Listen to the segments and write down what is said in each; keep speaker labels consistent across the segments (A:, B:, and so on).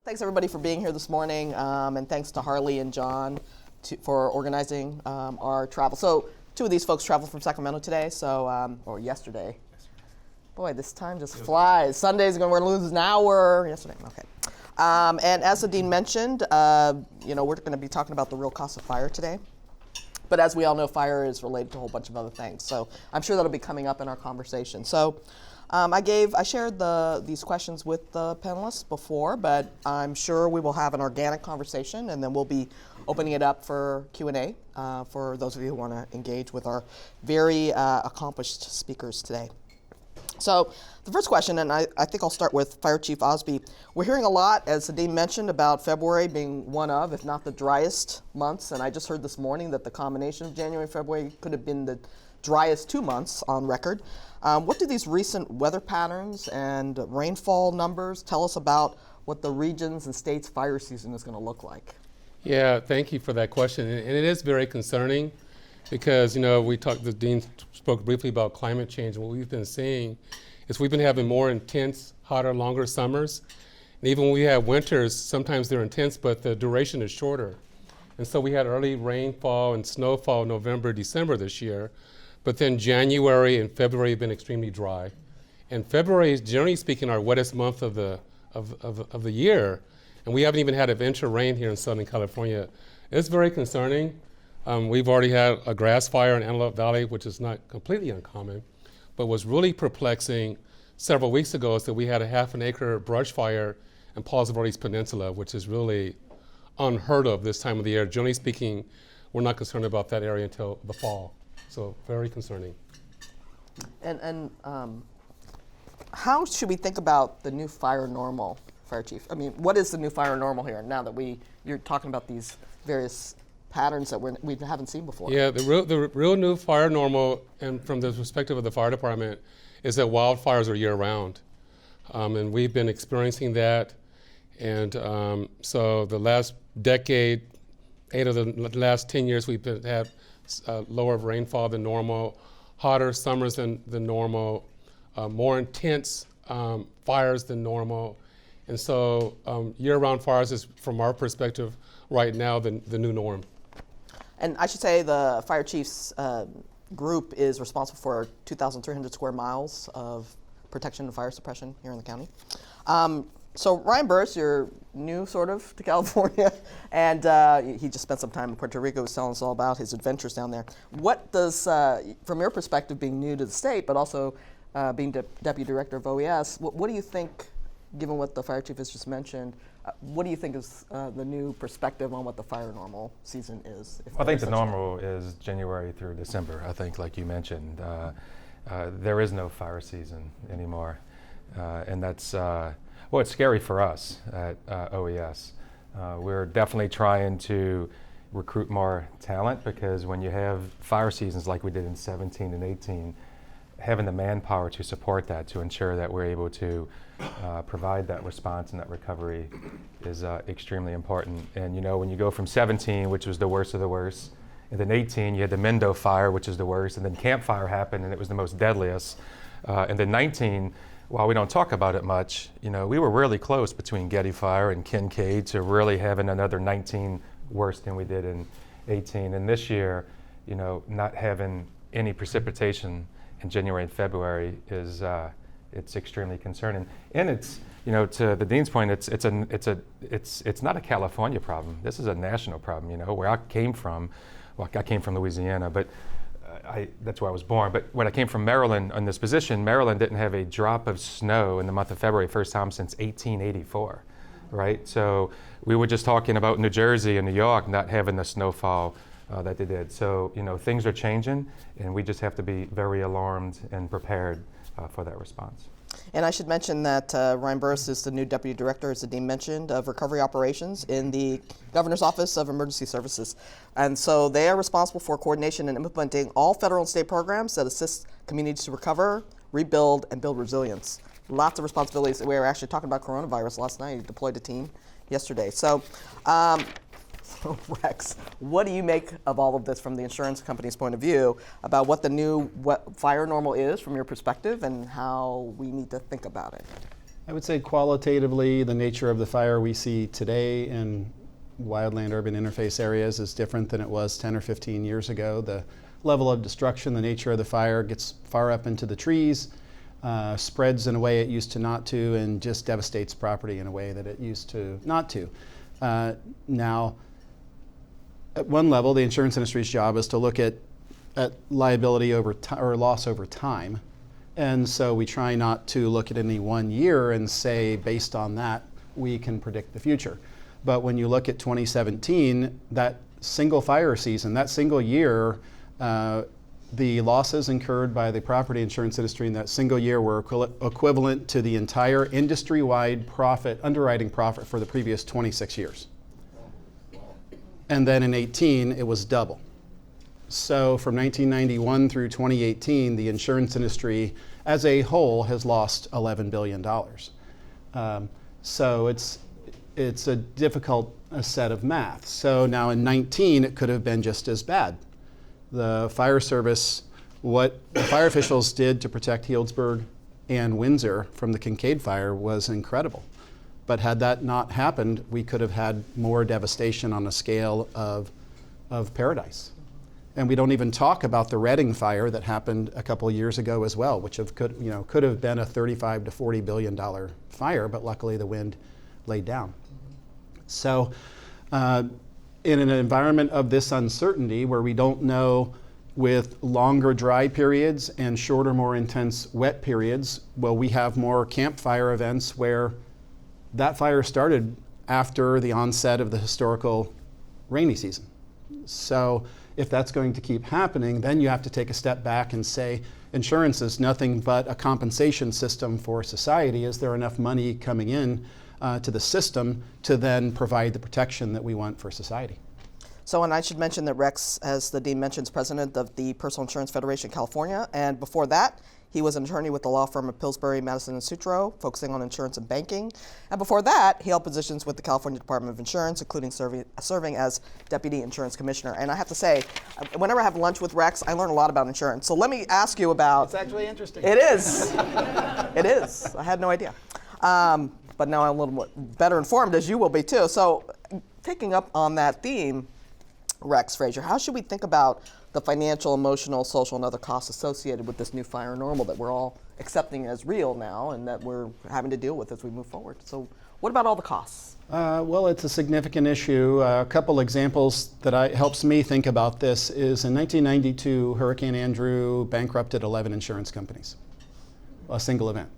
A: Thanks everybody for being here this morning, and thanks to Harley and John for organizing our travel. So two of these folks traveled from Sacramento today, or yesterday. Boy, this time just flies. Sunday's we're going to lose an hour. Yesterday, okay. And as the dean mentioned, we're going to be talking about the real cost of fire today. But as we all know, fire is related to a whole bunch of other things. So I'm sure that'll be coming up in our conversation. So I shared these questions with the panelists before, but I'm sure we will have an organic conversation, and then we'll be opening it up for Q&A for those of you who want to engage with our very accomplished speakers today. So the first question, and I think I'll start with Fire Chief Osby. We're hearing a lot, as the dean mentioned, about February being one of, if not the driest months. And I just heard this morning that the combination of January and February could have been the driest 2 months on record. What do these recent weather patterns and rainfall numbers tell us about what the regions and states' fire season is going to look like?
B: Yeah, thank you for that question. And it is very concerning because, the dean spoke briefly about climate change. And what we've been seeing is we've been having more intense, hotter, longer summers. And even when we have winters, sometimes they're intense, but the duration is shorter. And so we had early rainfall and snowfall November, December this year. But then January and February have been extremely dry. And February is, generally speaking, our wettest month of the year. And we haven't even had a winter rain here in Southern California. It's very concerning. We've already had a grass fire in Antelope Valley, which is not completely uncommon. But what's really perplexing several weeks ago is that we had a half-an-acre brush fire in Palos Verdes Peninsula, which is really unheard of this time of the year. Generally speaking, we're not concerned about that area until the fall. So very concerning.
A: And how should we think about the new fire normal, Fire Chief? I mean, what is the new fire normal here now that you're talking about these various patterns that we haven't seen before?
B: Yeah, the real new fire normal, and from the perspective of the fire department, is that wildfires are year-round. And we've been experiencing that. And so the last decade, 8 of the last 10 years, we've had lower rainfall than normal, hotter summers than normal, more intense fires than normal. And so year-round fires is, from our perspective right now, the new norm.
A: And I should say the fire chief's group is responsible for 2,300 square miles of protection and fire suppression here in the county. So Ryan Buras, you're new sort of to California, and he just spent some time in Puerto Rico. He was telling us all about his adventures down there. What does, from your perspective, being new to the state, but also being Deputy Director of OES, what do you think, given what the fire chief has just mentioned, what do you think is the new perspective on what the fire normal season is?
C: I think the normal is January through December, I think, like you mentioned. There is no fire season anymore, and that's, it's scary for us at OES. We're definitely trying to recruit more talent because when you have fire seasons like we did in 17 and 18, having the manpower to support that, to ensure that we're able to provide that response and that recovery is extremely important. And when you go from 17, which was the worst of the worst, and then 18, you had the Mendo fire, which is the worst, and then Camp Fire happened, and it was the most deadliest. And then 19, while we don't talk about it much, we were really close between Getty Fire and Kincaid to really having another 19 worse than we did in 18. And this year, not having any precipitation in January and February is it's extremely concerning. And it's, to the dean's point, it's not a California problem. This is a national problem. Where I came from, I came from Louisiana, but that's where I was born. But when I came from Maryland on this position, Maryland didn't have a drop of snow in the month of February, first time since 1884, right? So we were just talking about New Jersey and New York not having the snowfall that they did. So, things are changing, and we just have to be very alarmed and prepared for that response.
A: And I should mention that Ryan Buras is the new Deputy Director, as the Dean mentioned, of Recovery Operations in the Governor's Office of Emergency Services. And so they are responsible for coordination and implementing all federal and state programs that assist communities to recover, rebuild, and build resilience. Lots of responsibilities. We were actually talking about coronavirus last night. He deployed a team yesterday. So, Rex, what do you make of all of this from the insurance company's point of view about what the new fire normal is from your perspective and how we need to think about it?
D: I would say qualitatively, the nature of the fire we see today in wildland urban interface areas is different than it was 10 or 15 years ago. The level of destruction, the nature of the fire gets far up into the trees, spreads in a way it used to not to, and just devastates property in a way that it used to not to. Now, at one level, the insurance industry's job is to look at liability over or loss over time. And so we try not to look at any one year and say, based on that, we can predict the future. But when you look at 2017, that single fire season, that single year, the losses incurred by the property insurance industry in that single year were equivalent to the entire industry-wide underwriting profit for the previous 26 years. And then in 18, it was double. So from 1991 through 2018, the insurance industry as a whole has lost $11 billion. So it's a difficult set of math. So now in 19, it could have been just as bad. The fire service, what the fire officials did to protect Healdsburg and Windsor from the Kincaid fire was incredible. But had that not happened, we could have had more devastation on a scale of paradise. And we don't even talk about the Reading fire that happened a couple of years ago as well, which could have been a $35 to $40 billion fire, but luckily the wind laid down. So in an environment of this uncertainty where we don't know, with longer dry periods and shorter, more intense wet periods, well, we have more campfire events where that fire started after the onset of the historical rainy season. So if that's going to keep happening, then you have to take a step back and say, insurance is nothing but a compensation system for society. Is there enough money coming in to the system to then provide the protection that we want for society?
A: So, and I should mention that Rex, as the Dean mentioned, is president of the Personal Insurance Federation of California, and before that, he was an attorney with the law firm of Pillsbury Madison Sutro, focusing on insurance and banking. And before that, he held positions with the California Department of Insurance, including serving as Deputy Insurance Commissioner. And I have to say, whenever I have lunch with Rex, I learn a lot about insurance. So let me ask you about...
D: It's actually interesting.
A: It is. It is. I had no idea. But now I'm a little better informed, as you will be too. So picking up on that theme, Rex, Frazier, how should we think about the financial, emotional, social, and other costs associated with this new fire normal that we're all accepting as real now and that we're having to deal with as we move forward? So what about all the costs?
D: Well, it's a significant issue. A couple examples that helps me think about this is in 1992, Hurricane Andrew bankrupted 11 insurance companies, a single event.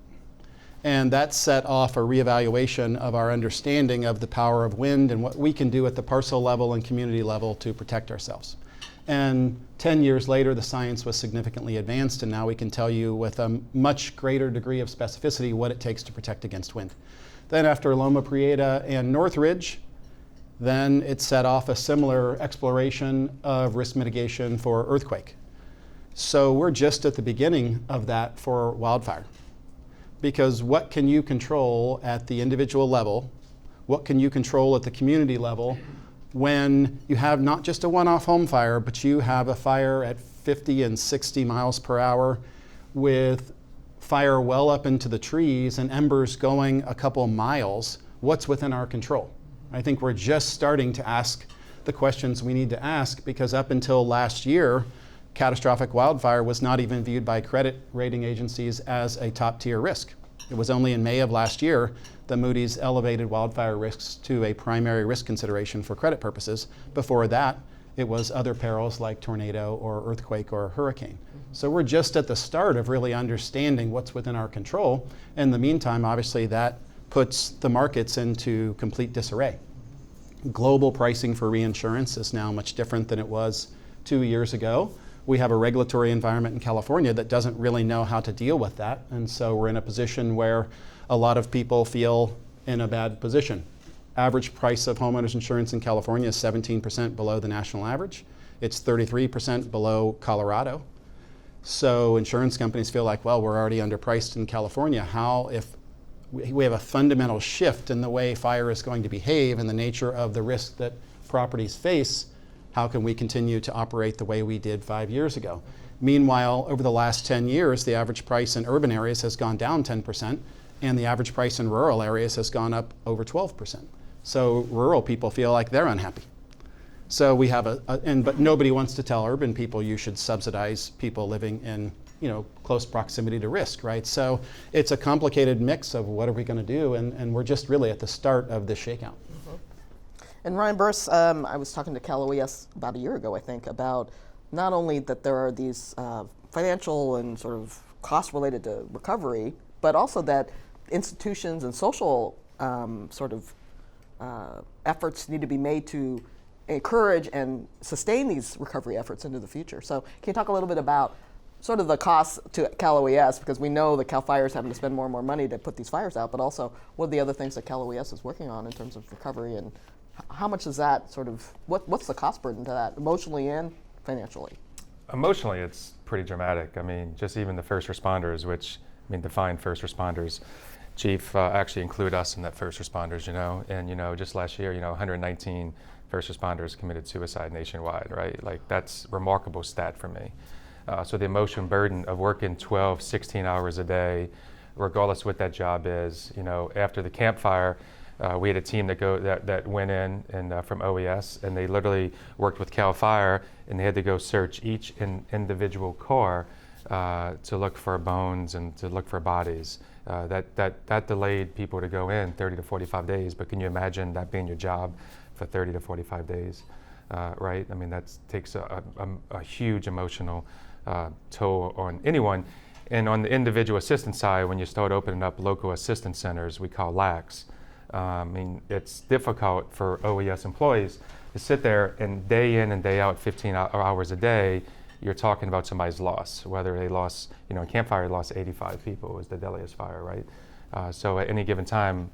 D: And that set off a reevaluation of our understanding of the power of wind and what we can do at the parcel level and community level to protect ourselves. And 10 years later, the science was significantly advanced, and now we can tell you with a much greater degree of specificity what it takes to protect against wind. Then after Loma Prieta and Northridge, then it set off a similar exploration of risk mitigation for earthquake. So we're just at the beginning of that for wildfire. Because what can you control at the individual level? What can you control at the community level when you have not just a one-off home fire, but you have a fire at 50 and 60 miles per hour with fire well up into the trees and embers going a couple miles? What's within our control? I think we're just starting to ask the questions we need to ask, because up until last year, catastrophic wildfire was not even viewed by credit rating agencies as a top-tier risk. It was only in May of last year that Moody's elevated wildfire risks to a primary risk consideration for credit purposes. Before that, it was other perils like tornado or earthquake or hurricane. So we're just at the start of really understanding what's within our control. In the meantime, obviously, that puts the markets into complete disarray. Global pricing for reinsurance is now much different than it was 2 years ago. We have a regulatory environment in California that doesn't really know how to deal with that. And so we're in a position where a lot of people feel in a bad position. Average price of homeowners insurance in California is 17% below the national average. It's 33% below Colorado. So insurance companies feel like, well, we're already underpriced in California. How, if we have a fundamental shift in the way fire is going to behave and the nature of the risk that properties face, how can we continue to operate the way we did 5 years ago? Meanwhile, over the last 10 years, the average price in urban areas has gone down 10%, and the average price in rural areas has gone up over 12%. So rural people feel like they're unhappy. So we have but nobody wants to tell urban people you should subsidize people living in close proximity to risk, right? So it's a complicated mix of what are we going to do, and we're just really at the start of this shakeout.
A: And Ryan Burse, I was talking to Cal OES about a year ago, I think, about not only that there are these financial and sort of costs related to recovery, but also that institutions and social efforts need to be made to encourage and sustain these recovery efforts into the future. So can you talk a little bit about sort of the costs to Cal OES, because we know that Cal Fire is having to spend more and more money to put these fires out, but also what are the other things that Cal OES is working on in terms of recovery, and how much is that sort of, what's the cost burden to that, emotionally and financially?
C: Emotionally, it's pretty dramatic. I mean, just even the first responders, which, define first responders. Chief actually include us in that first responders, and just last year, 119 first responders committed suicide nationwide, right? Like, that's a remarkable stat for me. So the emotion burden of working 12, 16 hours a day, regardless what that job is, after the campfire, we had a team that went in and from OES, and they literally worked with Cal Fire, and they had to go search each individual car to look for bones and to look for bodies. That delayed people to go in 30 to 45 days, but can you imagine that being your job for 30 to 45 days, right? I mean, that takes a huge emotional toll on anyone. And on the individual assistance side, when you start opening up local assistance centers, we call LACs, it's difficult for OES employees to sit there and day in and day out, 15 hours a day, you're talking about somebody's loss, whether they lost, in Camp Fire, they lost 85 people, it was the deadliest fire, right? So at any given time,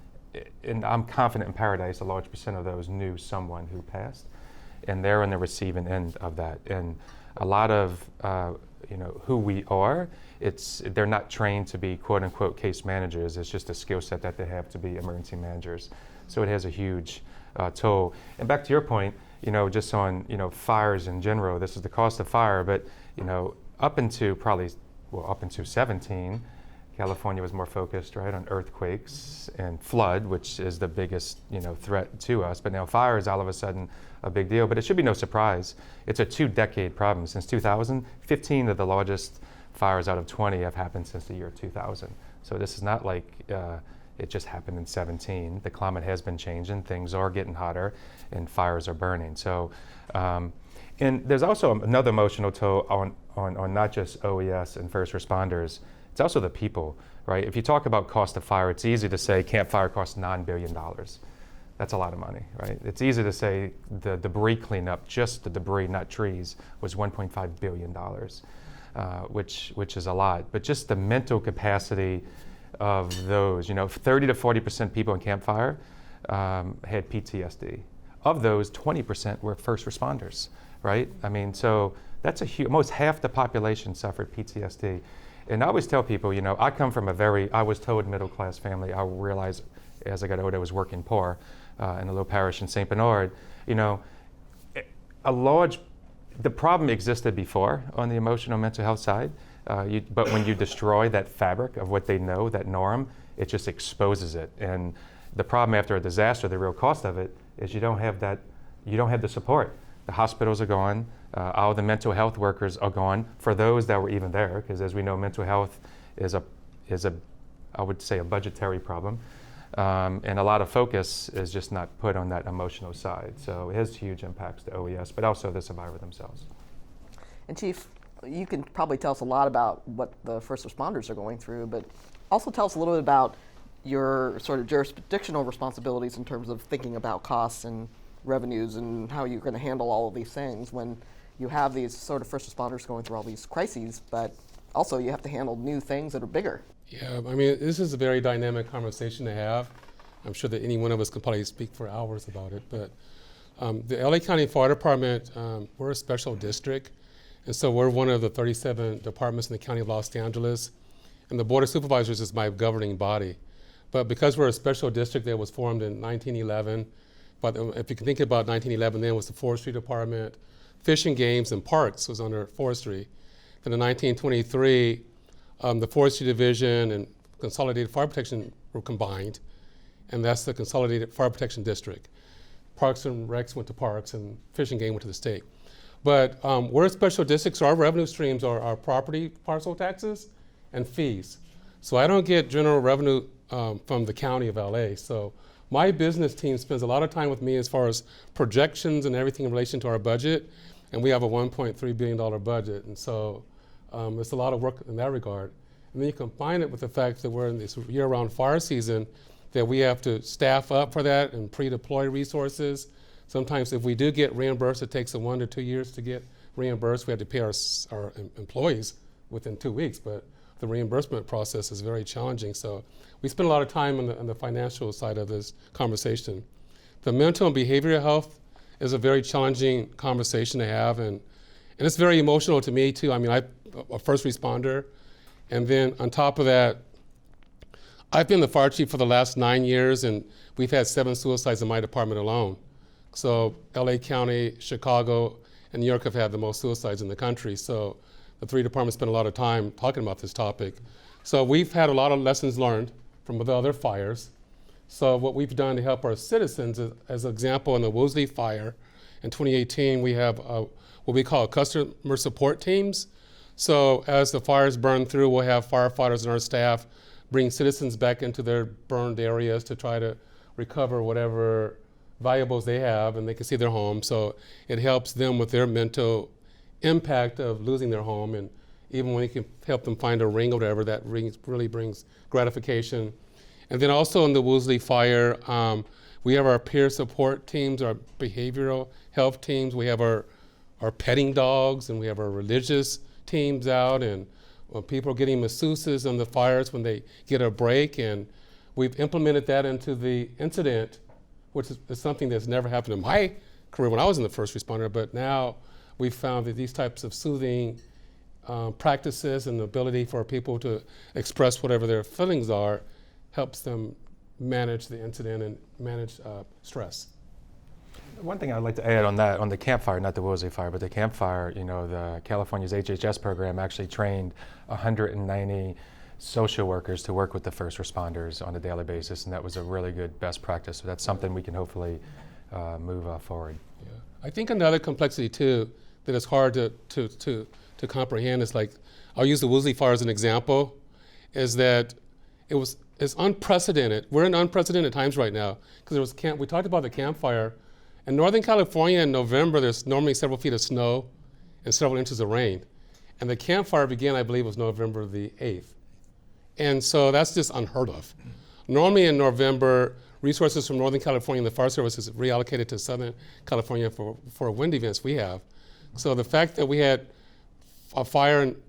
C: and I'm confident in Paradise, a large percent of those knew someone who passed, and they're on the receiving end of that. And a lot of, who we are, they're not trained to be quote unquote case managers, it's just a skill set that they have to be emergency managers. So it has a huge toll. And back to your point, just on, fires in general, this is the cost of fire, but, up into 17, California was more focused, right, on earthquakes and flood, which is the biggest, threat to us. But now fire is all of a sudden a big deal. But it should be no surprise. It's a 2-decade problem. Since 2000, 15 of the largest fires out of 20 have happened since the year 2000. So this is not like it just happened in 17. The climate has been changing. Things are getting hotter, and fires are burning. So, and there's also another emotional toll on not just OES and first responders. It's also the people, right? If you talk about cost of fire, it's easy to say Camp Fire costs $9 billion. That's a lot of money, right? It's easy to say the debris cleanup, just the debris, not trees, was $1.5 billion, which is a lot. But just the mental capacity of those, 30 to 40% people in Camp Fire had PTSD. Of those, 20% were first responders, right? So that's almost half the population suffered PTSD. And I always tell people, I come from I was told middle-class family. I realized as I got older I was working poor in a little parish in St. Bernard. The problem existed before on the emotional mental health side, but when you destroy that fabric of what they know, that norm, it just exposes it. And the problem after a disaster, the real cost of it, is you don't have the support. The hospitals are gone. All the mental health workers are gone for those that were even there, because as we know, mental health is I would say a budgetary problem. And a lot of focus is just not put on that emotional side. So it has huge impacts to OES, but also the survivor themselves.
A: And Chief, you can probably tell us a lot about what the first responders are going through, but also tell us a little bit about your sort of jurisdictional responsibilities in terms of thinking about costs and revenues and how you're going to handle all of these things when you have these sort of first responders going through all these crises, but also you have to handle new things that are bigger.
B: Yeah, this is a very dynamic conversation to have. I'm sure that any one of us could probably speak for hours about it, but the LA County Fire Department, we're a special district, and so we're one of the 37 departments in the County of Los Angeles, and the Board of Supervisors is my governing body. But because we're a special district that was formed in 1911, but if you can think about 1911, then it was the Forestry Department, Fish and Games and Parks was under Forestry. Then in 1923, the Forestry Division and Consolidated Fire Protection were combined, and that's the Consolidated Fire Protection District. Parks and Recs went to Parks, and Fish and Game went to the state. But we're a special district, so our revenue streams are our property parcel taxes and fees. So I don't get general revenue from the county of LA. So my business team spends a lot of time with me as far as projections and everything in relation to our budget, and we have a $1.3 billion budget, and so it's a lot of work in that regard. And then you combine it with the fact that we're in this year-round fire season, that we have to staff up for that and pre-deploy resources. Sometimes if we do get reimbursed, it takes 1 to 2 years to get reimbursed. We have to pay our employees within 2 weeks, but the reimbursement process is very challenging. So we spend a lot of time on the financial side of this conversation. The mental and behavioral health is a very challenging conversation to have, and it's very emotional to me too. I mean, I'm a first responder, and then on top of that, I've been the fire chief for the last 9 years, and we've had 7 suicides in my department alone. So LA County, Chicago, and New York have had the most suicides in the country. So the 3 departments spend a lot of time talking about this topic. So we've had a lot of lessons learned from the other fires. So what we've done to help our citizens, as an example, in the Woolsey fire in 2018, we have what we call customer support teams. So as the fires burn through, we'll have firefighters and our staff bring citizens back into their burned areas to try to recover whatever valuables they have, and they can see their home. So it helps them with their mental impact of losing their home, and even when you can help them find a ring or whatever, that really brings gratification. And then also in the Woolsey fire, we have our peer support teams, our behavioral health teams, we have our petting dogs, and we have our religious teams out, and when people are getting masseuses on the fires when they get a break, and we've implemented that into the incident, which is something that's never happened in my career when I was in the first responder, but now we've found that these types of soothing practices and the ability for people to express whatever their feelings are helps them manage the incident and manage stress.
C: One thing I'd like to add on that, on the Camp Fire, not the Woolsey Fire, but the Camp Fire, you know, the California's HHS program actually trained 190 social workers to work with the first responders on a daily basis, and that was a really good best practice. So that's something we can hopefully move forward.
B: Yeah. I think another complexity too that is hard to comprehend is, like, I'll use the Woolsey Fire as an example, is that it's unprecedented. We're in unprecedented times right now, because we talked about the Camp Fire. In Northern California in November, there's normally several feet of snow and several inches of rain. And the Camp Fire began, I believe, was November the 8th. And so that's just unheard of. Normally in November, resources from Northern California and the Fire Service is reallocated to Southern California for wind events we have. So the fact that we had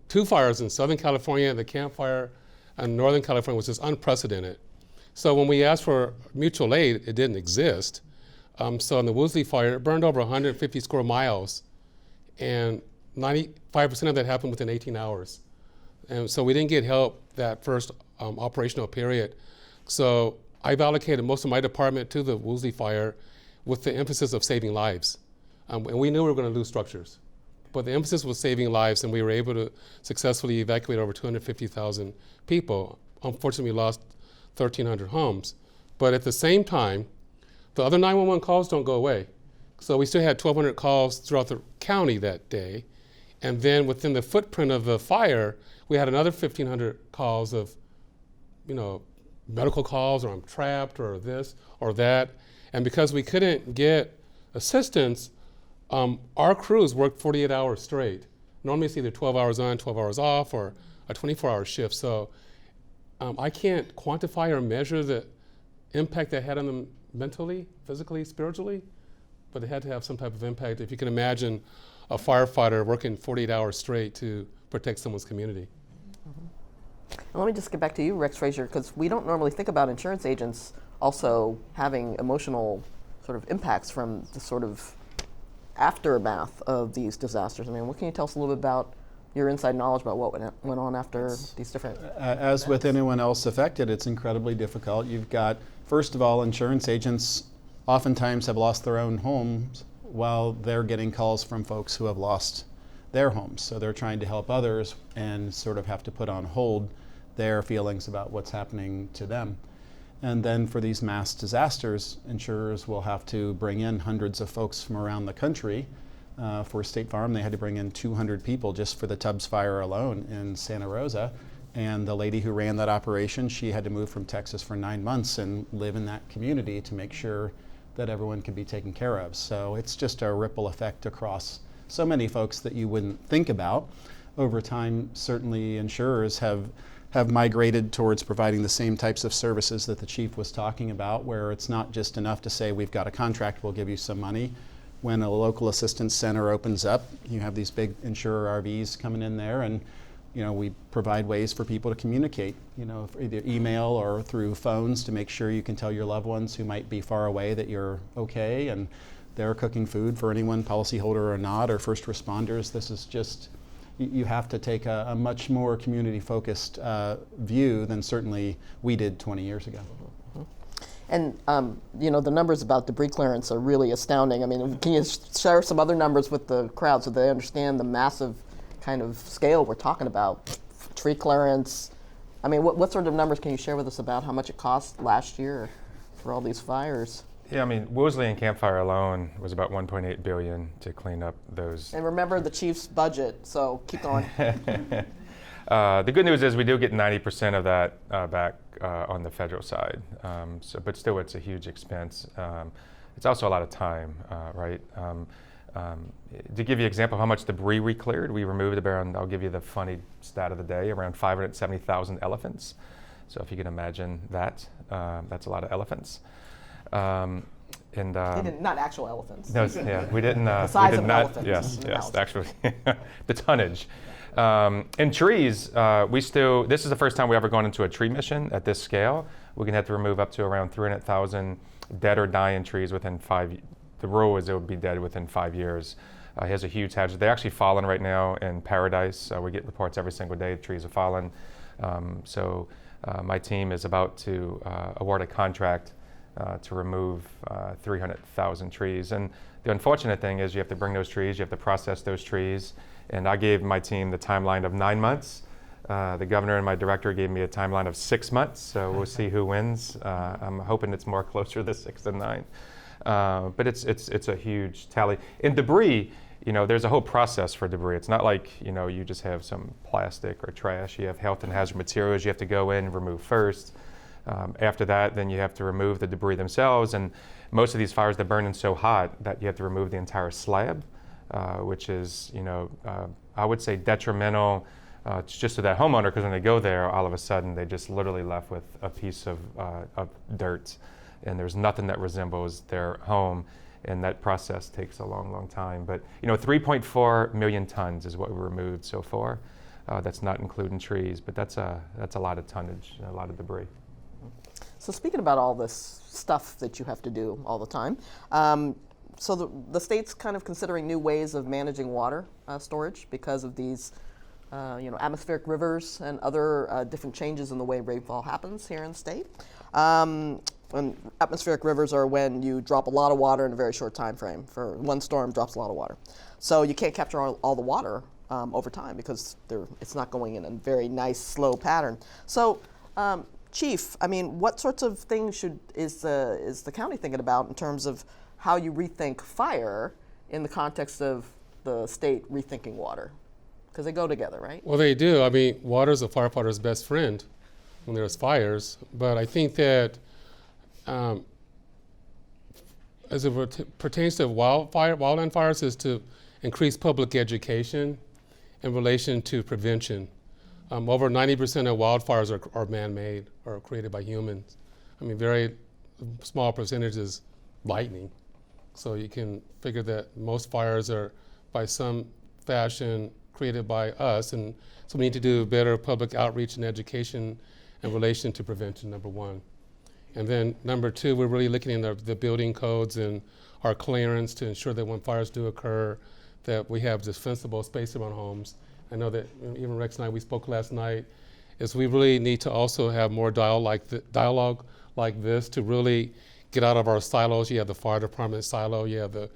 B: two fires in Southern California, the Camp Fire in Northern California, was just unprecedented. So when we asked for mutual aid, it didn't exist. So in the Woolsey Fire, it burned over 150 square miles, and 95% of that happened within 18 hours. And so we didn't get help that first operational period. So I've allocated most of my department to the Woolsey Fire with the emphasis of saving lives. And we knew we were going to lose structures, but the emphasis was saving lives, and we were able to successfully evacuate over 250,000 people. Unfortunately, we lost 1,300 homes. But at the same time, the other 911 calls don't go away. So we still had 1,200 calls throughout the county that day. And then within the footprint of the fire, we had another 1,500 calls of, medical calls, or I'm trapped, or this or that. And because we couldn't get assistance, our crews worked 48 hours straight. Normally it's either 12 hours on, 12 hours off, or a 24-hour shift. So I can't quantify or measure the impact that had on them mentally, physically, spiritually, but it had to have some type of impact. If you can imagine a firefighter working 48 hours straight to protect someone's community.
A: Mm-hmm. And let me just get back to you, Rex Frazier, because we don't normally think about insurance agents also having emotional sort of impacts from the sort of aftermath of these disasters. I mean, what can you tell us a little bit about your inside knowledge about what went on after these different
D: as events? With anyone else affected, it's incredibly difficult. You've got, first of all, insurance agents oftentimes have lost their own homes while they're getting calls from folks who have lost their homes. So they're trying to help others and sort of have to put on hold their feelings about what's happening to them. And then for these mass disasters, insurers will have to bring in hundreds of folks from around the country. For State Farm, they had to bring in 200 people just for the Tubbs fire alone in Santa Rosa. And the lady who ran that operation, she had to move from Texas for 9 months and live in that community to make sure that everyone could be taken care of. So it's just a ripple effect across so many folks that you wouldn't think about. Over time, certainly insurers have migrated towards providing the same types of services that the chief was talking about, where it's not just enough to say, we've got a contract, we'll give you some money. When a local assistance center opens up, you have these big insurer RVs coming in there, and we provide ways for people to communicate, either email or through phones, to make sure you can tell your loved ones who might be far away that you're okay, and they're cooking food for anyone, policyholder or not, or first responders. This is just, you have to take a much more community-focused view than certainly we did 20 years ago.
A: And the numbers about debris clearance are really astounding. I mean, can you share some other numbers with the crowd so they understand the massive kind of scale we're talking about? Tree clearance. I mean, what sort of numbers can you share with us about how much it cost last year for all these fires?
C: Yeah, I mean, Woolsey and Camp Fire alone was about $1.8 billion to clean up those.
A: And remember the chief's budget, so keep going.
C: The good news is we do get 90% of that back on the federal side. But still, it's a huge expense. It's also a lot of time, right? To give you an example of how much debris we cleared, we removed around, I'll give you the funny stat of the day, around 570,000 elephants. So if you can imagine that, that's a lot of elephants.
A: Not actual elephants.
C: No, yeah, we didn't.
A: The size
C: we did
A: of
C: not,
A: elephants.
C: Yes, actually, the tonnage. In trees, this is the first time we ever gone into a tree mission at this scale. We're going to have to remove up to around 300,000 dead or dying trees within 5 years. The rule is it would be dead within 5 years. It has a huge hazard. They're actually falling right now in Paradise. We get reports every single day trees are falling. So my team is about to award a contract to remove 300,000 trees. And the unfortunate thing is you have to bring those trees, you have to process those trees. And I gave my team the timeline of 9 months. The governor and my director gave me a timeline of 6 months, so we'll see who wins. I'm hoping it's more closer to 6 than 9. But it's a huge tally. In debris, there's a whole process for debris. It's not like, you just have some plastic or trash. You have health and hazard materials you have to go in and remove first. After that, then you have to remove the debris themselves. And most of these fires, they're burning so hot that you have to remove the entire slab, which is, I would say detrimental just to that homeowner, because when they go there, all of a sudden they just literally left with a piece of dirt. And there's nothing that resembles their home, and that process takes a long, long time. But 3.4 million tons is what we removed so far. That's not including trees, but that's a lot of tonnage, a lot of debris.
A: So speaking about all this stuff that you have to do all the time, so the state's kind of considering new ways of managing water storage because of these atmospheric rivers and other different changes in the way rainfall happens here in the state. When atmospheric rivers are when you drop a lot of water in a very short time frame. For one storm drops a lot of water. So you can't capture all the water over time because it's not going in a very nice, slow pattern. So, Chief, I mean, what sorts of things is the county thinking about in terms of how you rethink fire in the context of the state rethinking water? Because they go together, right?
B: Well, they do. I mean, water is a firefighter's best friend when there's fires. But I think that as it pertains to wildland fires, is to increase public education in relation to prevention. Over 90% of wildfires are man-made or created by humans. I mean, very small percentage is lightning. So you can figure that most fires are by some fashion created by us, and so we need to do better public outreach and education in relation to prevention, number one. And then number two, we're really looking at the building codes and our clearance to ensure that when fires do occur, that we have defensible space around homes. I know that even Rex and I, we spoke last night, is we really need to also have more dialogue like this to really get out of our silos. You have the fire department silo, you have the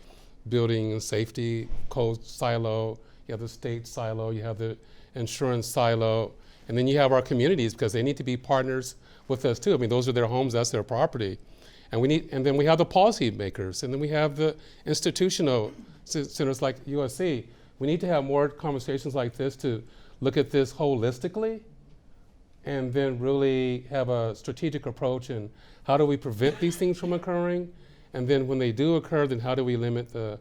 B: building and safety code silo, you have the state silo, you have the insurance silo, And then you have our communities, because they need to be partners with us too. I mean, those are their homes, that's their property. And then we have the policy makers, and then we have the institutional centers like USC. We need to have more conversations like this to look at this holistically, and then really have a strategic approach in how do we prevent these things from occurring, and then when they do occur, then how do we limit the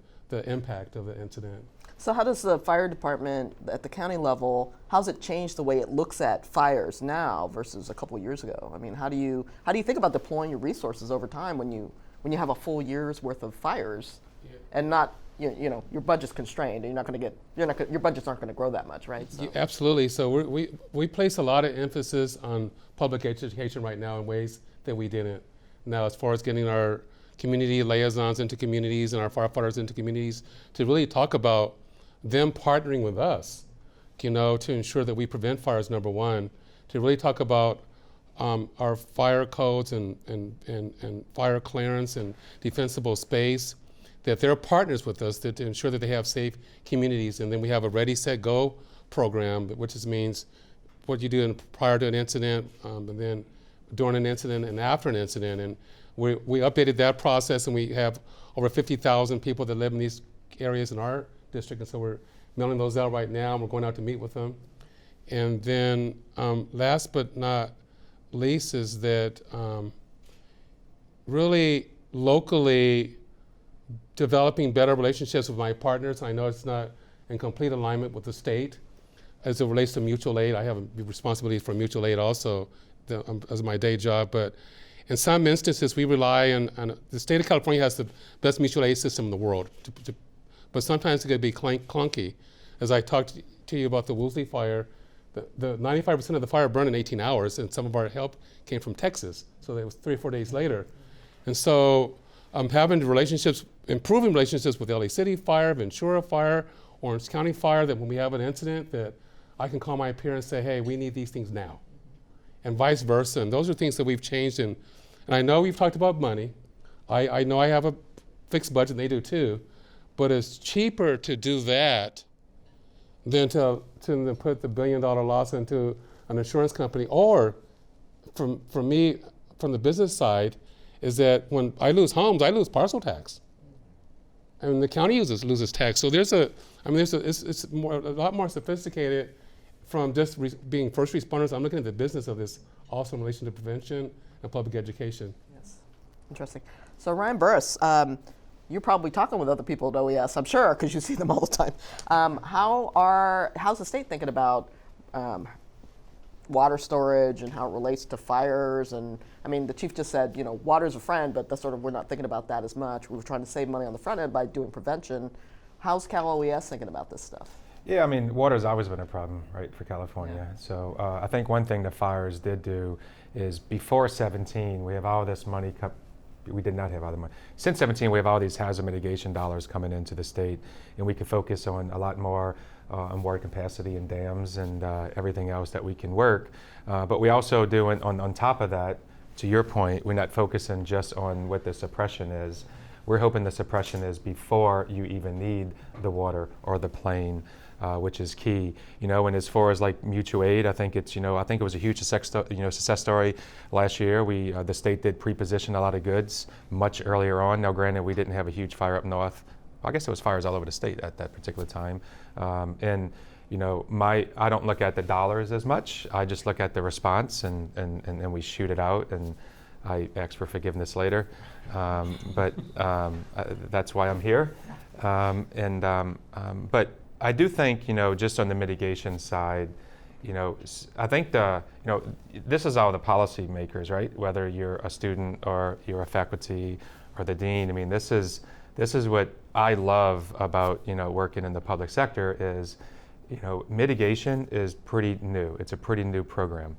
B: impact of the incident.
A: So how does the fire department at the county level, how's it changed the way it looks at fires now versus a couple of years ago? I mean, how do you think about deploying your resources over time when you have a full year's worth of fires, and not you know your budget's constrained, and your budgets aren't going to grow that much, right? So.
B: Yeah, absolutely. So we place a lot of emphasis on public education right now in ways that we didn't. Now, as far as getting our community liaisons into communities and our firefighters into communities to really talk about them partnering with us, you know, to ensure that we prevent fires, number one, to really talk about our fire codes and fire clearance and defensible space, that they're partners with us to ensure that they have safe communities. And then we have a Ready, Set, Go program, which means what you do prior to an incident, and then during an incident and after an incident. And we updated that process, and we have over 50,000 people that live in these areas in our district, and so we're mailing those out right now, and we're going out to meet with them. And then last but not least is that really locally developing better relationships with my partners. I know it's not in complete alignment with the state as it relates to mutual aid. I have a responsibility for mutual aid also as my day job, but in some instances we rely on the state of California has the best mutual aid system in the world, but sometimes it could be clunky. As I talked to you about the Woolsey fire, the 95% of the fire burned in 18 hours, and some of our help came from Texas, so it was 3 or 4 days later. And so having improving relationships with LA City Fire, Ventura Fire, Orange County Fire, that when we have an incident that I can call my peer and say, hey, we need these things now, and vice versa. And those are things that we've changed. And I know we've talked about money. I know I have a fixed budget, and they do too, but it's cheaper to do that than to put the $1 billion loss into an insurance company. Or from me, from the business side, is that when I lose homes, I lose parcel tax. And the county loses tax. So it's a lot more sophisticated from just being first responders. I'm looking at the business of this awesome relation to prevention and public education.
A: Yes, interesting. So Ryan Buras, you're probably talking with other people at OES, I'm sure, because you see them all the time. How's the state thinking about water storage and how it relates to fires? And I mean, the chief just said, water's a friend, but that's we're not thinking about that as much. We're trying to save money on the front end by doing prevention. How's Cal OES thinking about this stuff?
C: Yeah, I mean, water's always been a problem, right, for California. Yeah. So I think one thing the fires did do is before 17, we have all this money. We did not have all the money. Since 17, we have all these hazard mitigation dollars coming into the state, and we could focus on a lot more on water capacity and dams and everything else that we can work. But we also do, on top of that, to your point, we're not focusing just on what the suppression is. We're hoping the suppression is before you even need the water or the plane, which is key. And as far as like mutual aid, I think it was a huge success story last year. The state did pre-position a lot of goods much earlier on. Now, granted, we didn't have a huge fire up north. I guess it was fires all over the state at that particular time. I don't look at the dollars as much. I just look at the response, and we shoot it out, and I ask for forgiveness later. But that's why I'm here. But I do think, just on the mitigation side, I think this is all the policy makers, right? Whether you're a student or you're a faculty or the dean. I mean, this is what I love about, working in the public sector is, mitigation is pretty new. It's a pretty new program.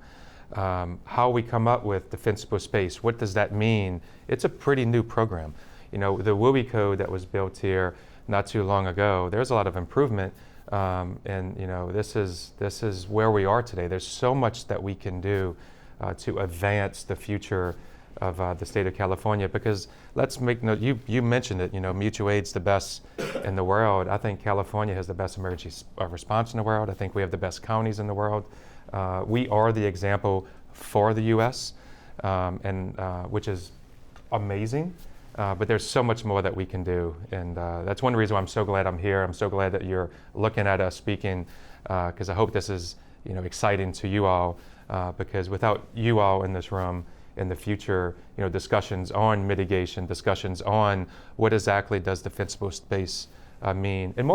C: How we come up with defensible space, what does that mean? It's a pretty new program. The WUI code that was built here not too long ago, there's a lot of improvement, and this is where we are today. There's so much that we can do to advance the future of the state of California, because let's make note, you mentioned it, mutual aid's the best in the world. I think California has the best emergency response in the world. I think we have the best counties in the world. We are the example for the U.S., which is amazing. But there's so much more that we can do, and that's one reason why I'm so glad I'm here. I'm so glad that you're looking at us speaking, because I hope this is exciting to you all, because without you all in this room in the future, discussions on mitigation, discussions on what exactly does defensible space mean, and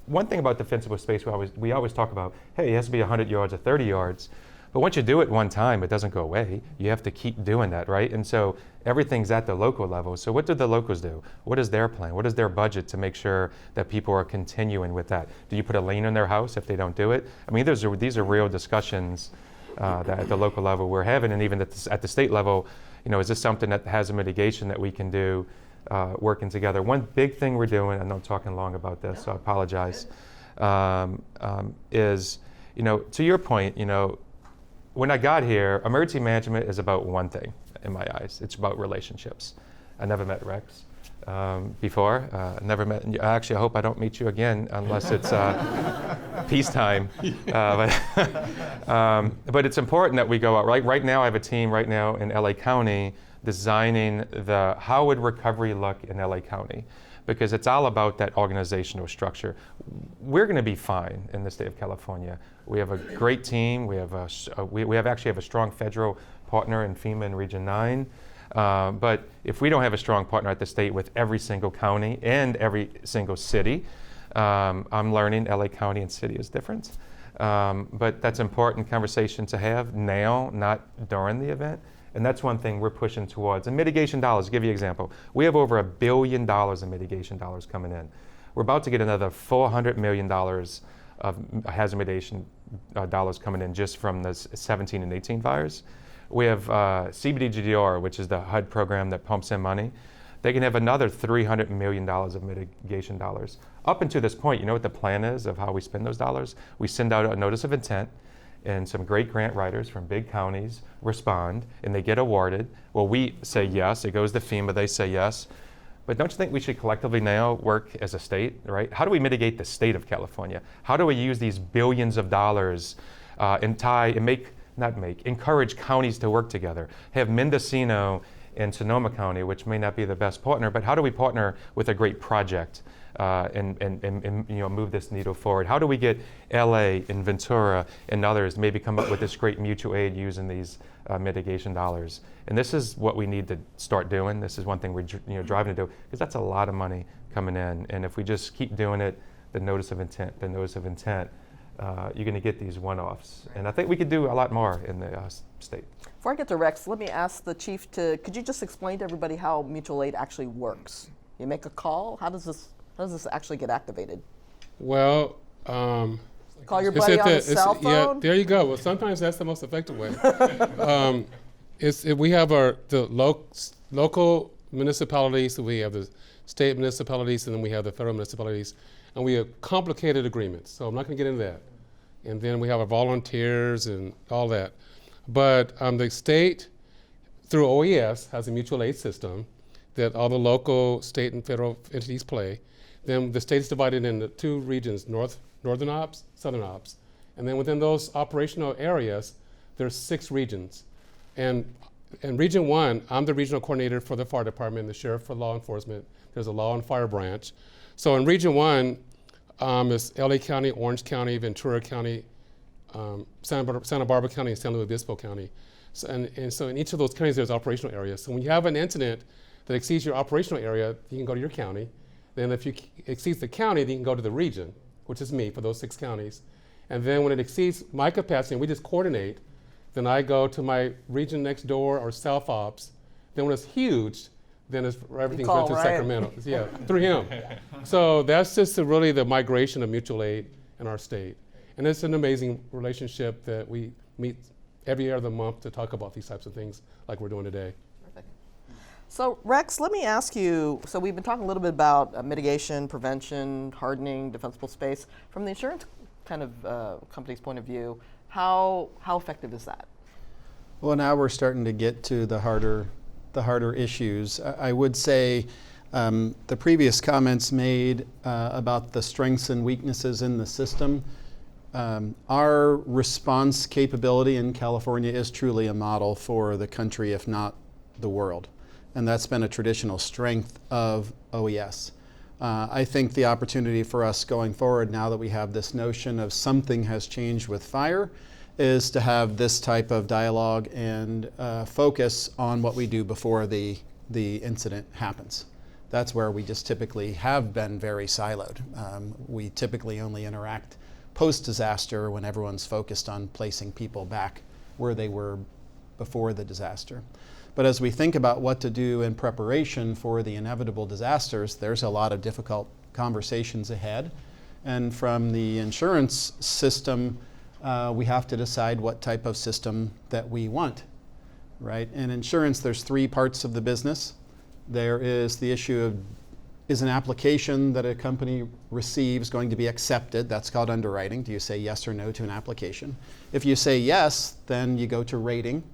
C: one thing about defensible space we always talk about, hey, it has to be 100 yards or 30 yards. But once you do it one time, it doesn't go away. You have to keep doing that, right? And so everything's at the local level. So what do the locals do? What is their plan? What is their budget to make sure that people are continuing with that? Do you put a lien on their house if they don't do it? I mean, these are real discussions that at the local level we're having, and even at the state level, is this something that has a mitigation that we can do working together? One big thing we're doing, I know I'm talking long about this, so I apologize, is, to your point, when I got here, emergency management is about one thing in my eyes. It's about relationships. I never met Rex before. Actually, I hope I don't meet you again unless it's peacetime. But it's important that we go out. Right now, I have a team right now in LA County designing how would recovery look in LA County, because it's all about that organizational structure. We're going to be fine in the state of California. We have a great team. We actually have a strong federal partner in FEMA in Region 9. But if we don't have a strong partner at the state with every single county and every single city, I'm learning LA County and city is different. But that's important conversation to have now, not during the event. And that's one thing we're pushing towards. And mitigation dollars, to give you an example, we have over $1 billion in mitigation dollars coming in. We're about to get another $400 million of hazard mitigation dollars coming in just from the 17 and 18 fires. We have CBDGDR, which is the HUD program that pumps in money. They can have another $300 million of mitigation dollars. Up until this point, you know what the plan is of how we spend those dollars? We send out a notice of intent, and some great grant writers from big counties respond, and they get awarded. Well, we say yes. It goes to FEMA. They say yes. But don't you think we should collectively now work as a state, right? How do we mitigate the state of California? How do we use these billions of dollars encourage counties to work together? Have Mendocino and Sonoma County, which may not be the best partner, but how do we partner with a great project and move this needle forward? How do we get LA and Ventura and others maybe come up with this great mutual aid using these mitigation dollars? And this is what we need to start doing. This is one thing we're driving to do, because that's a lot of money coming in. And if we just keep doing it, the notice of intent, you're going to get these one-offs. And I think we could do a lot more in the state.
A: Before I get to Rex, let me ask the chief could you just explain to everybody how mutual aid actually works? You make a call. How does this actually get activated?
B: Well,
A: call your buddy on his cell phone?
B: Yeah, there you go. Well, sometimes that's the most effective way. We have the local municipalities, we have the state municipalities, and then we have the federal municipalities, and we have complicated agreements. So I'm not going to get into that. And then we have our volunteers and all that. But the state, through OES, has a mutual aid system that all the local, state, and federal entities play. Then the state is divided into two regions, northern ops, southern ops. And then within those operational areas, there's 6 regions. And in Region 1, I'm the regional coordinator for the fire department, the sheriff for law enforcement. There's a law and fire branch. So in Region 1, it's LA County, Orange County, Ventura County, Santa Barbara County, and San Luis Obispo County. And so in each of those counties, there's operational areas. So when you have an incident that exceeds your operational area, you can go to your county. Then if it exceeds the county, then you can go to the region, which is me for those 6 counties. And then when it exceeds my capacity, and we just coordinate, then I go to my region next door or South Ops. Then when it's huge, then everything's going to Sacramento. Yeah, through him. So that's just really the migration of mutual aid in our state. And it's an amazing relationship that we meet every other month to talk about these types of things like we're doing today.
A: Perfect. So Rex, let me ask you, so we've been talking a little bit about mitigation, prevention, hardening, defensible space. From the insurance kind of company's point of view, how effective is that?
D: Well, now we're starting to get to the harder the harder issues. I would say the previous comments made about the strengths and weaknesses in the system. Our response capability in California is truly a model for the country, if not the world. And that's been a traditional strength of OES. I think the opportunity for us going forward, now that we have this notion of something has changed with fire, is to have this type of dialogue and focus on what we do before the incident happens. That's where we just typically have been very siloed. We typically only interact post-disaster when everyone's focused on placing people back where they were before the disaster. But as we think about what to do in preparation for the inevitable disasters, there's a lot of difficult conversations ahead. And from the insurance system, we have to decide what type of system that we want, right? In insurance, there's three parts of the business. There is the issue of, is an application that a company receives going to be accepted? That's called underwriting. Do you say yes or no to an application? If you say yes, then you go to rating.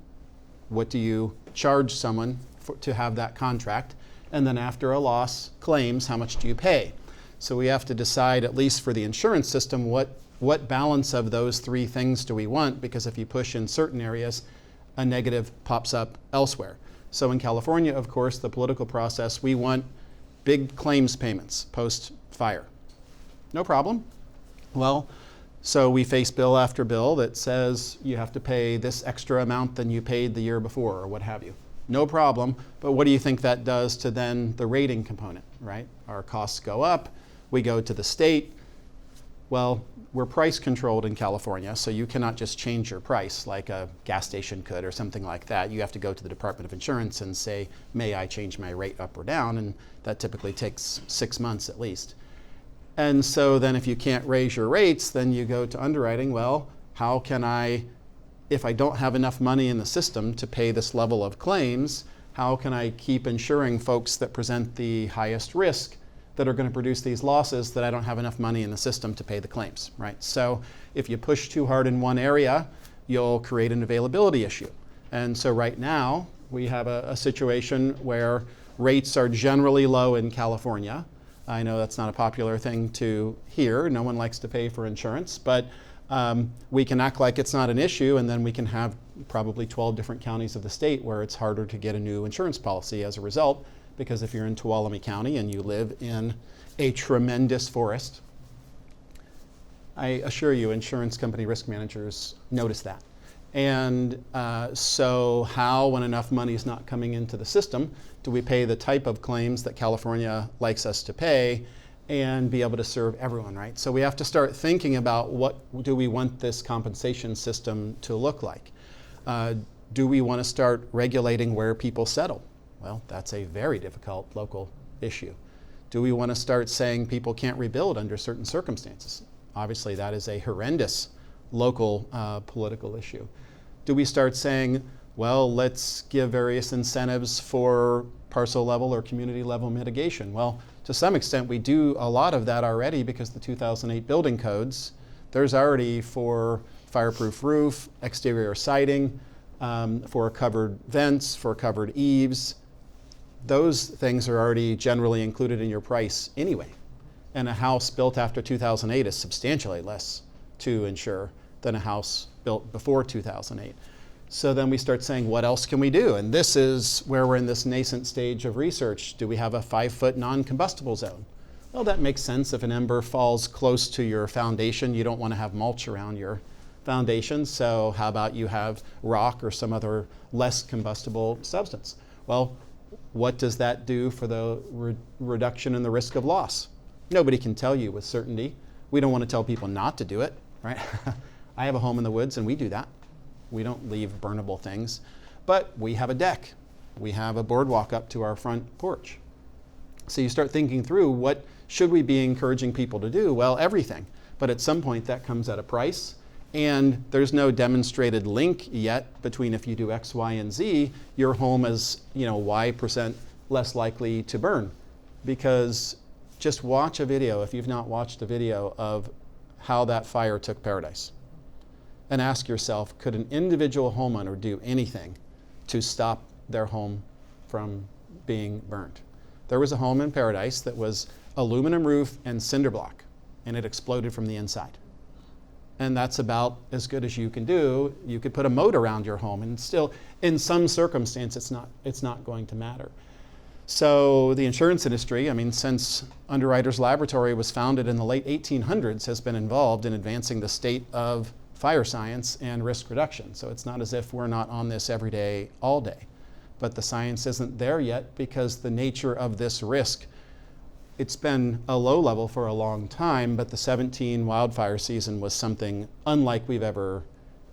D: What do you charge someone to have that contract? And then after a loss, claims, how much do you pay? So we have to decide, at least for the insurance system, what balance of those three things do we want? Because if you push in certain areas, a negative pops up elsewhere. So in California, of course, the political process, we want big claims payments post-fire. No problem. Well, so we face bill after bill that says you have to pay this extra amount than you paid the year before, or what have you. No problem, but what do you think that does to then the rating component, right? Our costs go up, we go to the state. Well, we're price controlled in California, so you cannot just change your price like a gas station could or something like that. You have to go to the Department of Insurance and say, may I change my rate up or down? And that typically takes 6 months at least. And so then if you can't raise your rates, then you go to underwriting. Well, how can I, if I don't have enough money in the system to pay this level of claims, how can I keep insuring folks that present the highest risk that are going to produce these losses that I don't have enough money in the system to pay the claims, right? So if you push too hard in one area, you'll create an availability issue. And so right now, we have a situation where rates are generally low in California. I know that's not a popular thing to hear. No one likes to pay for insurance, but we can act like it's not an issue, and then we can have probably 12 different counties of the state where it's harder to get a new insurance policy as a result, because if you're in Tuolumne County and you live in a tremendous forest, I assure you insurance company risk managers notice that. And so how, when enough money is not coming into the system, do we pay the type of claims that California likes us to pay and be able to serve everyone, right? So we have to start thinking about what do we want this compensation system to look like. Do we want to start regulating where people settle? Well, that's a very difficult local issue. Do we want to start saying people can't rebuild under certain circumstances? Obviously, that is a horrendous local political issue. Do we start saying, well, let's give various incentives for parcel level or community level mitigation? Well, to some extent, we do a lot of that already, because the 2008 building codes, there's already for fireproof roof, exterior siding, for covered vents, for covered eaves. Those things are already generally included in your price anyway. And a house built after 2008 is substantially less to insure than a house built before 2008. So then we start saying, what else can we do? And this is where we're in this nascent stage of research. Do we have a 5-foot non-combustible zone? Well, that makes sense. If an ember falls close to your foundation, you don't want to have mulch around your foundation. So how about you have rock or some other less combustible substance? Well, what does that do for the reduction in the risk of loss? Nobody can tell you with certainty. We don't want to tell people not to do it, right? I have a home in the woods and we do that. We don't leave burnable things, but we have a deck. We have a boardwalk up to our front porch. So you start thinking through, what should we be encouraging people to do? Well, everything, but at some point that comes at a price, and there's no demonstrated link yet between if you do X, Y, and Z, your home is, Y% less likely to burn. Because just watch a video, if you've not watched a video of how that fire took Paradise, and ask yourself, could an individual homeowner do anything to stop their home from being burned. There was a home in Paradise that was aluminum roof and cinder block, and it exploded from the inside. And that's about as good as you can do. You could put a moat around your home, and still, in some circumstance, it's not going to matter. So the insurance industry, I mean, since Underwriters Laboratory was founded in the late 1800s, has been involved in advancing the state of fire science and risk reduction. So it's not as if we're not on this every day, all day. But the science isn't there yet because the nature of this risk, it's been a low level for a long time, but the 17 wildfire season was something unlike we've ever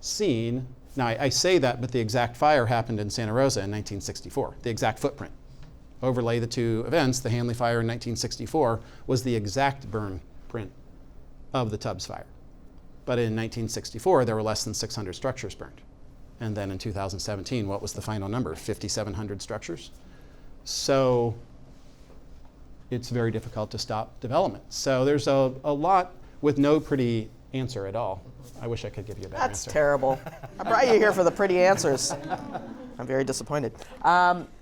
D: seen. Now, I say that, but the exact fire happened in Santa Rosa in 1964, the exact footprint. Overlay the two events, the Hanley fire in 1964 was the exact burn print of the Tubbs fire. But in 1964, there were less than 600 structures burned. And then in 2017, what was the final number? 5,700 structures. So it's very difficult to stop development. So there's a lot with no pretty answer at all. I wish I could give you a better answer.
A: That's terrible. I brought you here for the pretty answers. I'm very disappointed.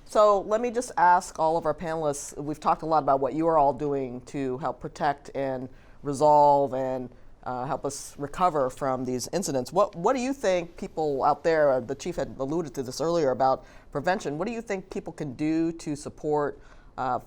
A: So let me just ask all of our panelists, we've talked a lot about what you are all doing to help protect and resolve and help us recover from these incidents. What do you think people out there, the chief had alluded to this earlier about prevention, what do you think people can do to support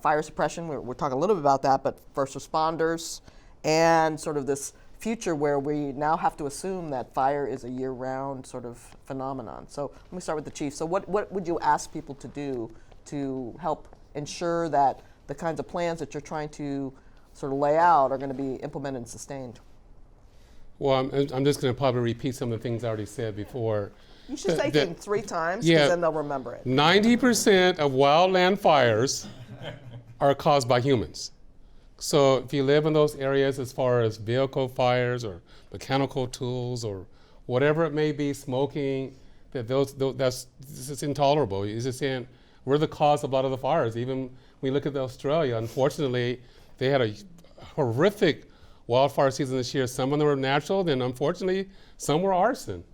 A: fire suppression? We're talking a little bit about that, but first responders and sort of this future where we now have to assume that fire is a year-round sort of phenomenon. So let me start with the chief. So what would you ask people to do to help ensure that the kinds of plans that you're trying to sort of lay out are going to be implemented and sustained?
B: Well, I'm just going to probably repeat some of the things I already said before.
A: You should say things 3 times because then they'll remember it.
B: 90% of wildland fires are caused by humans. So if you live in those areas as far as vehicle fires or mechanical tools or whatever it may be, smoking, this is intolerable. It's just saying we're the cause of a lot of the fires. Even when we look at Australia, unfortunately, they had a horrific wildfire season this year. Some of them were natural, then unfortunately, some were arson.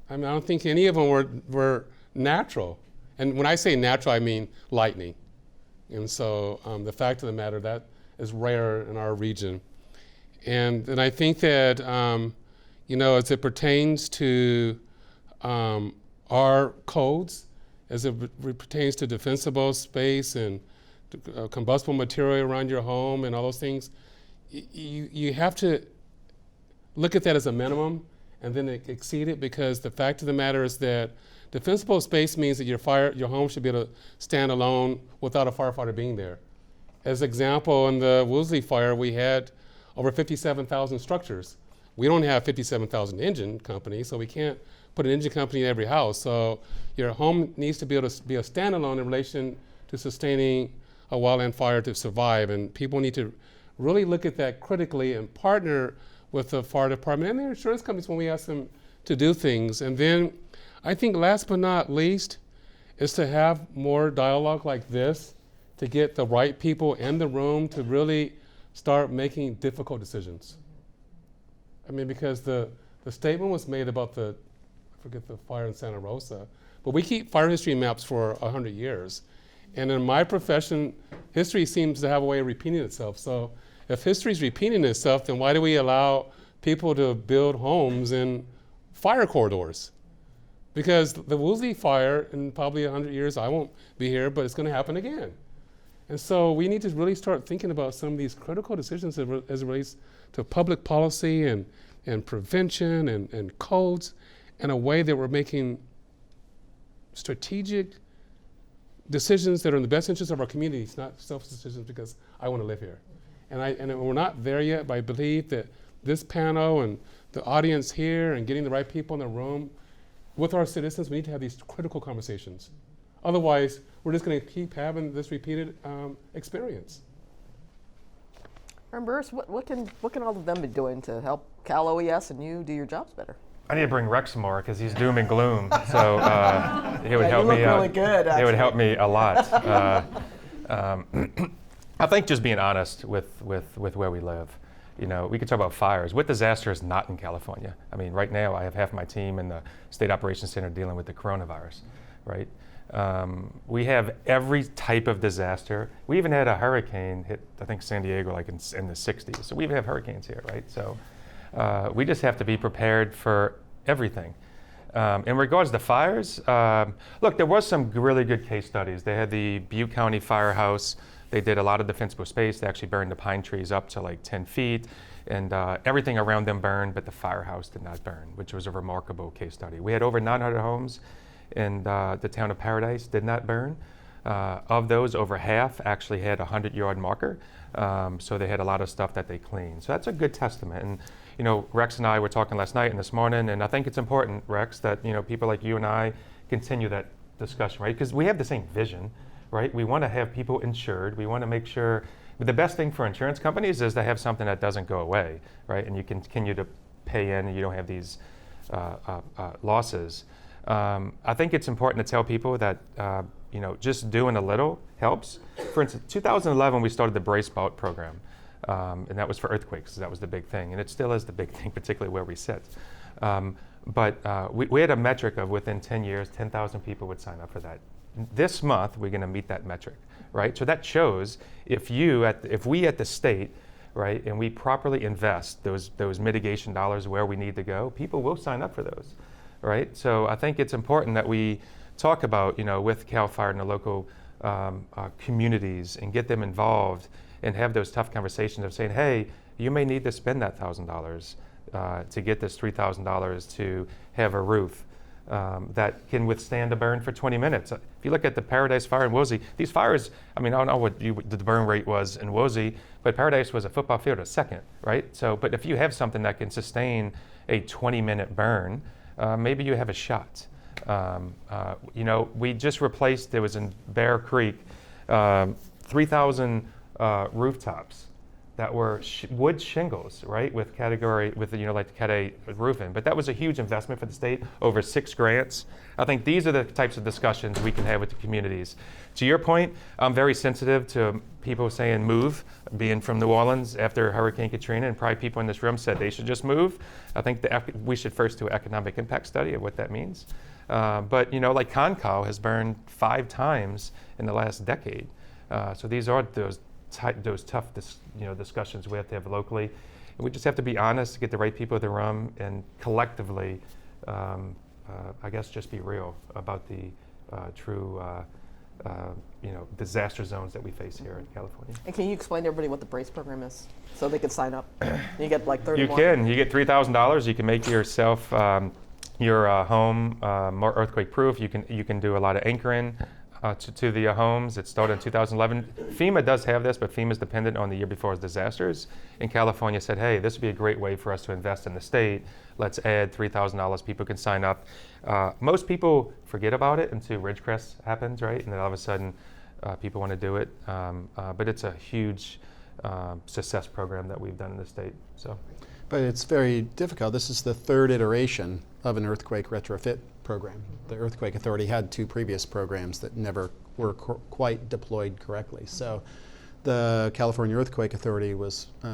B: I mean, I don't think any of them were natural. And when I say natural, I mean lightning. And so the fact of the matter, that is rare in our region. And I think that, as it pertains to our codes, as it pertains to defensible space and combustible material around your home and all those things, you have to look at that as a minimum and then exceed it, because the fact of the matter is that defensible space means that your home should be able to stand alone without a firefighter being there. As example, in the Woolsey fire, we had over 57,000 structures. We don't have 57,000 engine companies, so we can't put an engine company in every house. So your home needs to be able to be a standalone in relation to sustaining a wildland fire to survive. And people need to really look at that critically and partner with the fire department and their insurance companies when we ask them to do things. And then I think last but not least is to have more dialogue like this to get the right people in the room to really start making difficult decisions. I mean, because the statement was made about I forget the fire in Santa Rosa, but we keep fire history maps for 100 years. And in my profession, history seems to have a way of repeating itself. So if history is repeating itself, then why do we allow people to build homes in fire corridors? Because the Woolsey fire, in probably 100 years, I won't be here, but it's going to happen again. And so we need to really start thinking about some of these critical decisions as it relates to public policy and prevention and codes in a way that we're making strategic decisions that are in the best interest of our communities, not selfish decisions because I want to live here. And we're not there yet, but I believe that this panel and the audience here and getting the right people in the room with our citizens, we need to have these critical conversations. Otherwise, we're just going to keep having this repeated experience.
A: Buras, what can all of them be doing to help Cal OES and you do your jobs better?
C: I need to bring Rex more because he's doom and gloom. So it would help
A: you look
C: me.
A: Really good. Actually.
C: It would help me a lot. I think just being honest with where we live. We could talk about fires. What disaster is not in California? I mean, right now I have half my team in the State Operations Center dealing with the coronavirus, right? We have every type of disaster. We even had a hurricane hit, I think, San Diego like in the 60s. So we even have hurricanes here, right? So we just have to be prepared for everything. In regards to fires, look, there was some really good case studies. They had the Butte County Firehouse. They did a lot of defensible space. They actually burned the pine trees up to like 10 feet. And everything around them burned, but the firehouse did not burn, which was a remarkable case study. We had over 900 homes in the town of Paradise did not burn. Of those, over half actually had a 100-yard marker. So they had a lot of stuff that they cleaned. So that's a good testament. And you know, Rex and I were talking last night and this morning, and I think it's important, Rex, that you know people like you and I continue that discussion, right? Because we have the same vision, right? We want to have people insured. We want to make sure. The best thing for insurance companies is to have something that doesn't go away, right? And you continue to pay in, and you don't have these losses. I think it's important to tell people that you know, just doing a little helps. For instance, 2011 we started the Brace Bout program, and that was for earthquakes. That was the big thing, and it still is the big thing, particularly where we sit. But we had a metric of within 10 years, 10,000 people would sign up for that. This month we're going to meet that metric, right? So that shows if we at the state, right, and we properly invest those mitigation dollars where we need to go, people will sign up for those, right? So I think it's important that we talk about, you know, with CAL FIRE and the local communities and get them involved and have those tough conversations of saying, hey, you may need to spend that $1,000 to get this $3,000 to have a roof that can withstand a burn for 20 minutes. If you look at the Paradise Fire in Woolsey, these fires, I mean, I don't know what the burn rate was in Woolsey, but Paradise was a football field a second, right? So, but if you have something that can sustain a 20-minute burn, maybe you have a shot. You know, we just replaced, there was in Bear Creek, 3,000 rooftops that were wood shingles, right, with you know, like the Cat A roofing. But that was a huge investment for the state, over 6 grants. I think these are the types of discussions we can have with the communities. To your point, I'm very sensitive to people saying move, being from New Orleans after Hurricane Katrina, and probably people in this room said they should just move. I think we should first do an economic impact study of what that means. But, you know, like Concal has burned 5 times in the last decade. So these are those tough discussions we have to have locally. And we just have to be honest, to get the right people in the room, and collectively, I guess, just be real about the true you know, disaster zones that we face here in California.
A: And can you explain to everybody what the Brace program is, so they can sign up? You get like 30
C: You
A: more.
C: can. You get $3,000. You can make yourself your home more earthquake proof. You can do a lot of anchoring to the homes. It started in 2011. FEMA does have this, but FEMA is dependent on the year before's disasters. And California said, hey, this would be a great way for us to invest in the state. Let's add $3,000. People can sign up. Most people forget about it until Ridgecrest happens, right? And then all of a sudden, people want to do it. But it's a huge success program that we've done in the state. So.
D: But it's very difficult. This is the 3rd iteration of an earthquake retrofit program. The Earthquake Authority had 2 previous programs that never were quite deployed correctly. So the California Earthquake Authority was, in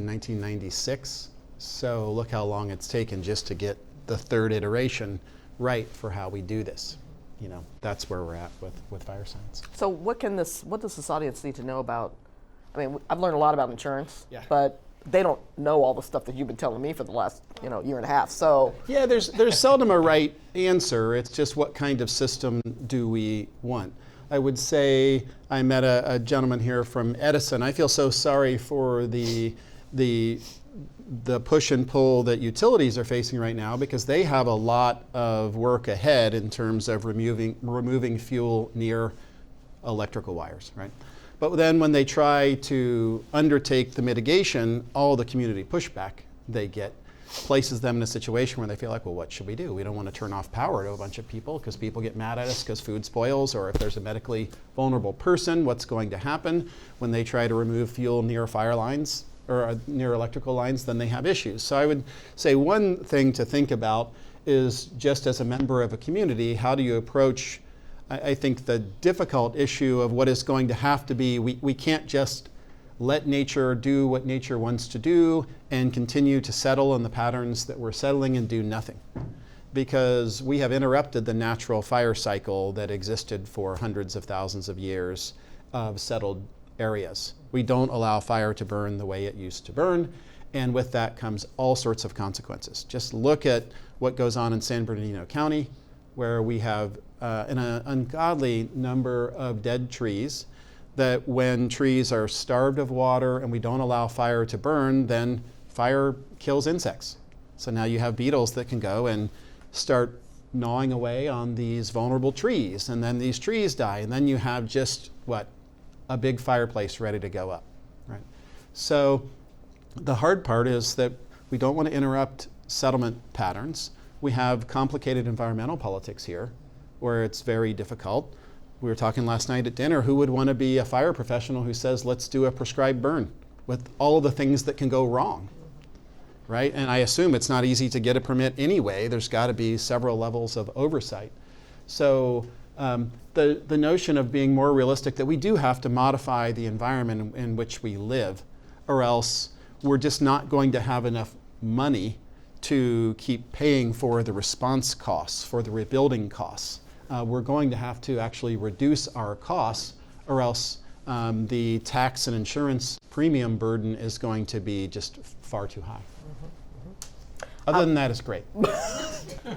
D: 1996. So look how long it's taken just to get the 3rd iteration right for how we do this. You know, that's where we're at with fire science.
A: So what does this audience need to know about? I mean, I've learned a lot about insurance, but they don't know all the stuff that you've been telling me for the last, you know, year and a half. So
D: yeah, there's seldom a right answer. It's just what kind of system do we want. I would say I met a gentleman here from Edison. I feel so sorry for the push and pull that utilities are facing right now, because they have a lot of work ahead in terms of removing fuel near electrical wires, right? But then when they try to undertake the mitigation, all the community pushback they get places them in a situation where they feel like, well, what should we do? We don't want to turn off power to a bunch of people because people get mad at us because food spoils, or if there's a medically vulnerable person, what's going to happen when they try to remove fuel near fire lines or near electrical lines? Then they have issues. So I would say one thing to think about is, just as a member of a community, how do you approach, I think, the difficult issue of what is going to have to be, we can't just let nature do what nature wants to do and continue to settle in the patterns that we're settling and do nothing. because we have interrupted the natural fire cycle that existed for hundreds of thousands of years of settled areas. We don't allow fire to burn the way it used to burn, and with that comes all sorts of consequences. Just look at what goes on in San Bernardino County, where we have an ungodly number of dead trees, that when trees are starved of water and we don't allow fire to burn, then fire kills insects. So now you have beetles that can go and start gnawing away on these vulnerable trees, and then these trees die, and then you have just, what, a big fireplace ready to go up, right? So the hard part is that we don't want to interrupt settlement patterns. We have complicated environmental politics here, where it's very difficult. We were talking last night at dinner, who would want to be a fire professional who says, let's do a prescribed burn with all of the things that can go wrong, right? And I assume it's not easy to get a permit anyway. There's got to be several levels of oversight. So the notion of being more realistic, that we do have to modify the environment in which we live, or else we're just not going to have enough money to keep paying for the response costs, for the rebuilding costs. We're going to have to actually reduce our costs, or else the tax and insurance premium burden is going to be just far too high. Other than that, it's great.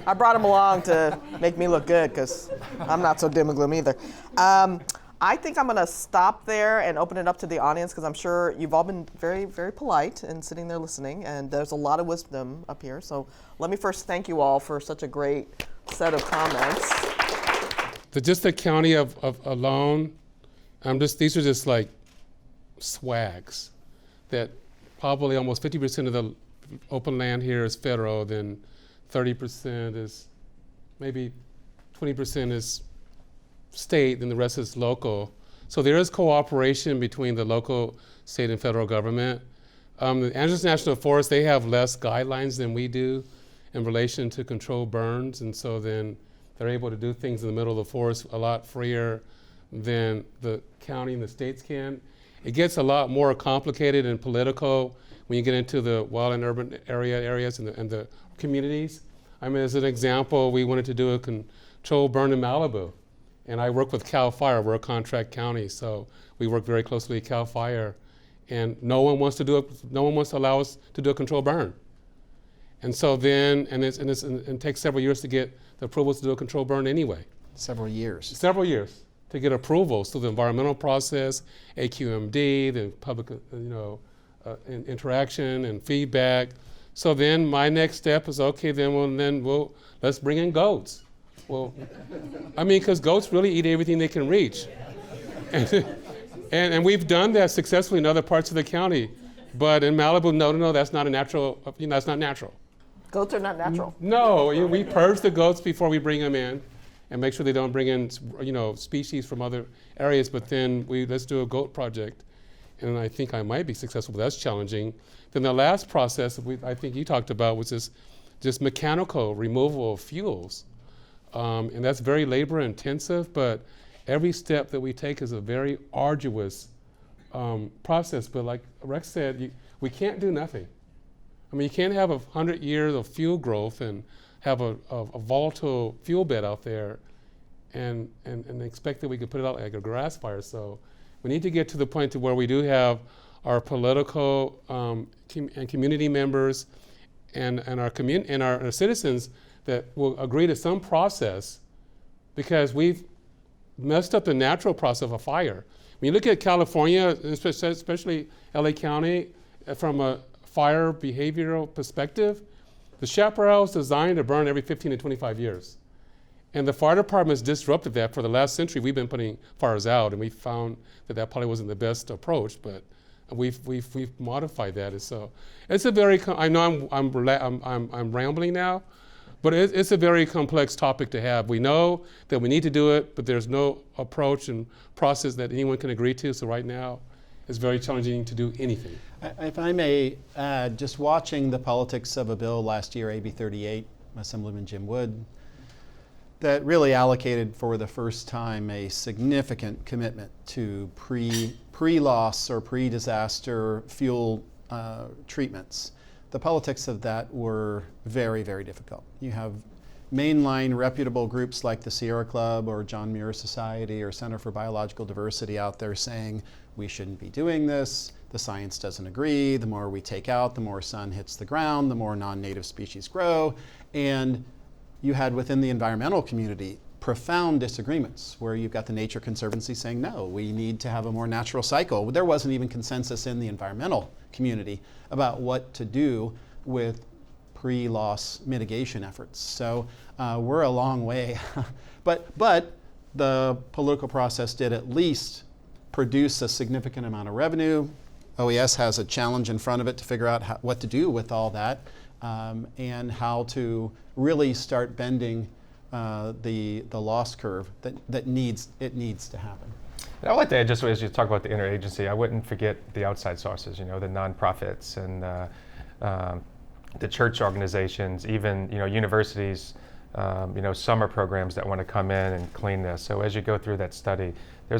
A: I brought him along to make me look good, because I'm not so dim and gloom either. I think I'm going to stop there and open it up to the audience, because I'm sure you've all been very, very polite and sitting there listening, and there's a lot of wisdom up here. So let me first thank you all for such a great set of comments.
B: Just the county alone, these are just like swags, that probably almost 50% of the open land here is federal, then 30% is, maybe 20% is state, and the rest is local. So there is cooperation between the local, state, and federal government. The Angeles National Forest, they have less guidelines than we do in relation to control burns, and so then they're able to do things in the middle of the forest a lot freer than the county and the states can. It gets a lot more complicated and political when you get into the wild and urban areas and the communities. I mean, as an example, we wanted to do a controlled burn in Malibu, and I work with CAL FIRE. We're a contract county, so we work very closely with CAL FIRE, and no one wants to allow us to do a controlled burn. And so then, it takes several years to get the approvals to do a controlled burn anyway.
D: Several years
B: to get approvals through the environmental process, AQMD, the public, interaction and feedback. So then my next step is, okay, let's bring in goats. Well, I mean, because goats really eat everything they can reach. And we've done that successfully in other parts of the county. But in Malibu, no, that's not a natural, that's not natural.
A: Goats are not natural.
B: No, we purge the goats before we bring them in and make sure they don't bring in, species from other areas. But then let's do a goat project. And I think I might be successful, but that's challenging. Then the last process I think you talked about was just mechanical removal of fuels. And that's very labor intensive, but every step that we take is a very arduous process. But like Rex said, we can't do nothing. I mean, you can't have 100 years of fuel growth and have a volatile fuel bed out there and expect that we could put it out like a grass fire. So we need to get to the point to where we do have our political and community members and our citizens that will agree to some process, because we've messed up the natural process of a fire. When you look at California, especially LA County, from a fire behavioral perspective, the chaparral is designed to burn every 15 to 25 years. And the fire department has disrupted that. For the last century, we've been putting fires out, and we found that probably wasn't the best approach, but we've modified that. And so it's a very, I know I'm rambling now, but it's a very complex topic to have. We know that we need to do it, but there's no approach and process that anyone can agree to. So right now, it's very challenging to do anything.
D: If I may add, just watching the politics of a bill last year, AB 38, Assemblyman Jim Wood, that really allocated for the first time a significant commitment to pre-loss or pre-disaster fuel treatments. The politics of that were very, very difficult. You have mainline reputable groups like the Sierra Club or John Muir Society or Center for Biological Diversity out there saying we shouldn't be doing this, the science doesn't agree, the more we take out, the more sun hits the ground, the more non-native species grow. And you had within the environmental community profound disagreements where you've got the Nature Conservancy saying, no, we need to have a more natural cycle. There wasn't even consensus in the environmental community about what to do with pre-loss mitigation efforts. So we're a long way. but the political process did at least produce a significant amount of revenue. OES has a challenge in front of it to figure out what to do with all that and how to really start bending the loss curve that needs to happen.
C: And I would like to add, just as you talk about the interagency, I wouldn't forget the outside sources, the nonprofits and the church organizations, even universities, summer programs that want to come in and clean this. So as you go through that study,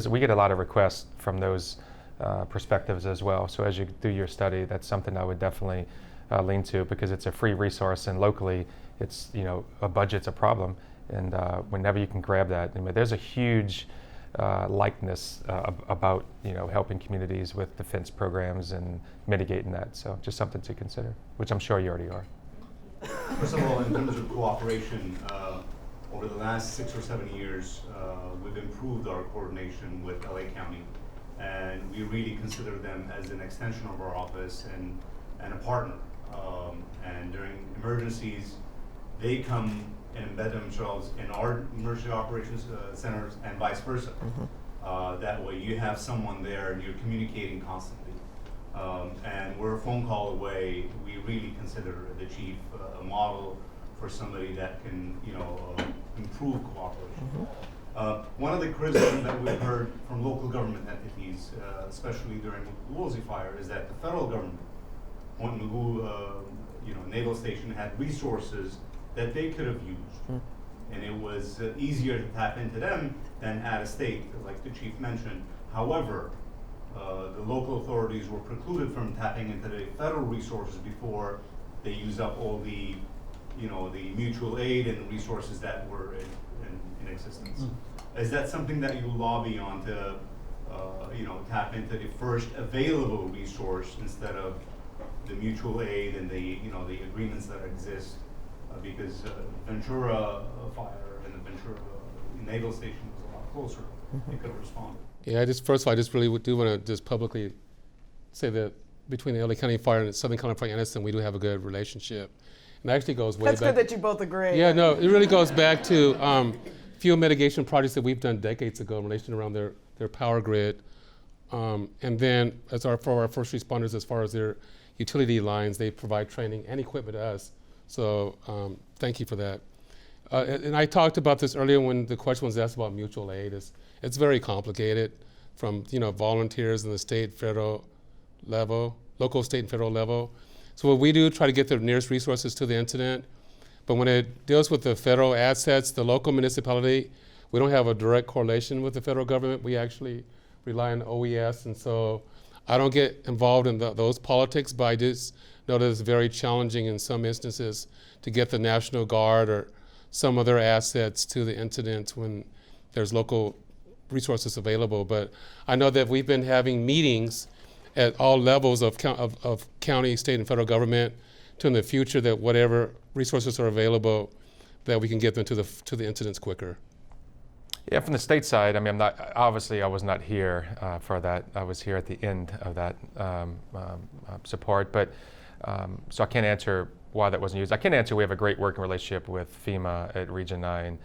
C: we get a lot of requests from those perspectives as well. So as you do your study, that's something I would definitely lean to, because it's a free resource, and locally it's, a budget's a problem. And whenever you can grab that, there's a huge likeness about helping communities with defense programs and mitigating that. So just something to consider, which I'm sure you already are.
E: First of all, in terms of cooperation, over the last 6 or 7 years, we've improved our coordination with LA County, and we really consider them as an extension of our office and a partner. And during emergencies, they come and embed themselves in our emergency operations centers and vice versa. That way you have someone there and you're communicating constantly. And we're a phone call away. We really consider the chief a model for somebody that can, improve cooperation. One of the criticisms that we've heard from local government entities, especially during the Woolsey fire, is that the federal government, Point Mugu, Naval Station, had resources that they could have used. And it was easier to tap into them than out of state, like the chief mentioned. However, the local authorities were precluded from tapping into the federal resources before they used up all the, the mutual aid and resources that were in existence. Is that something that you lobby on to, tap into the first available resource instead of the mutual aid and the, the agreements that exist? Because Ventura fire and the Ventura Naval Station was a lot closer. They could have responded.
B: Yeah, first of all, I just really do want to just publicly say that between the LA County Fire and Southern California Edison, we do have a good relationship. And it actually goes way back.
A: That's good that you both agree.
B: Yeah, no, it really goes back to fuel mitigation projects that we've done decades ago in relation around their power grid. And then for our first responders, as far as their utility lines, they provide training and equipment to us. So thank you for that. And I talked about this earlier when the question was asked about mutual aid. It's very complicated from volunteers in the state, federal level, local, state, and federal level. So what we do, try to get the nearest resources to the incident. But when it deals with the federal assets, the local municipality, we don't have a direct correlation with the federal government. We actually rely on OES, and so I don't get involved in those politics, but I just know that it's very challenging in some instances to get the National Guard or some other assets to the incident when there's local resources available. But I know that we've been having meetings at all levels of county, state, and federal government to in the future that whatever resources are available, that we can get them to the incidents quicker.
C: Yeah, from the state side, I was not here for that. I was here at the end of that support, but so I can't answer why that wasn't used. I can answer we have a great working relationship with FEMA at Region 9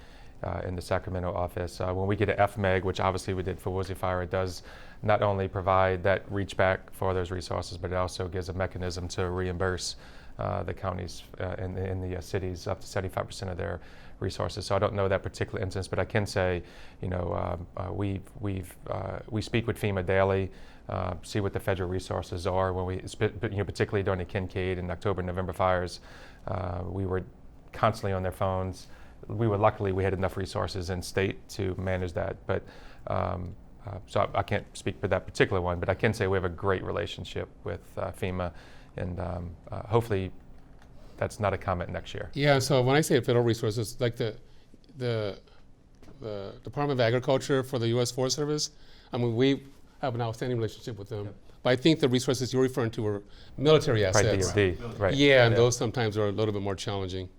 C: in the Sacramento office. When we get an FMEG, which obviously we did for Woolsey Fire, it does not only provide that reach back for those resources, but it also gives a mechanism to reimburse the counties in the cities up to 75% of their resources. So I don't know that particular instance, but I can say, we speak with FEMA daily, see what the federal resources are. When we, particularly during the Kincaid and October, November fires, we were constantly on their phones. Luckily we had enough resources in state to manage that, but so I can't speak for that particular one, but I can say we have a great relationship with FEMA, and hopefully that's not a comment next year.
B: Yeah, so when I say federal resources, like the Department of Agriculture for the U.S. Forest Service, I mean, we have an outstanding relationship with them. But I think the resources you're referring to are military assets.
C: Right, DoD, right.
B: Yeah, and those sometimes are a little bit more challenging.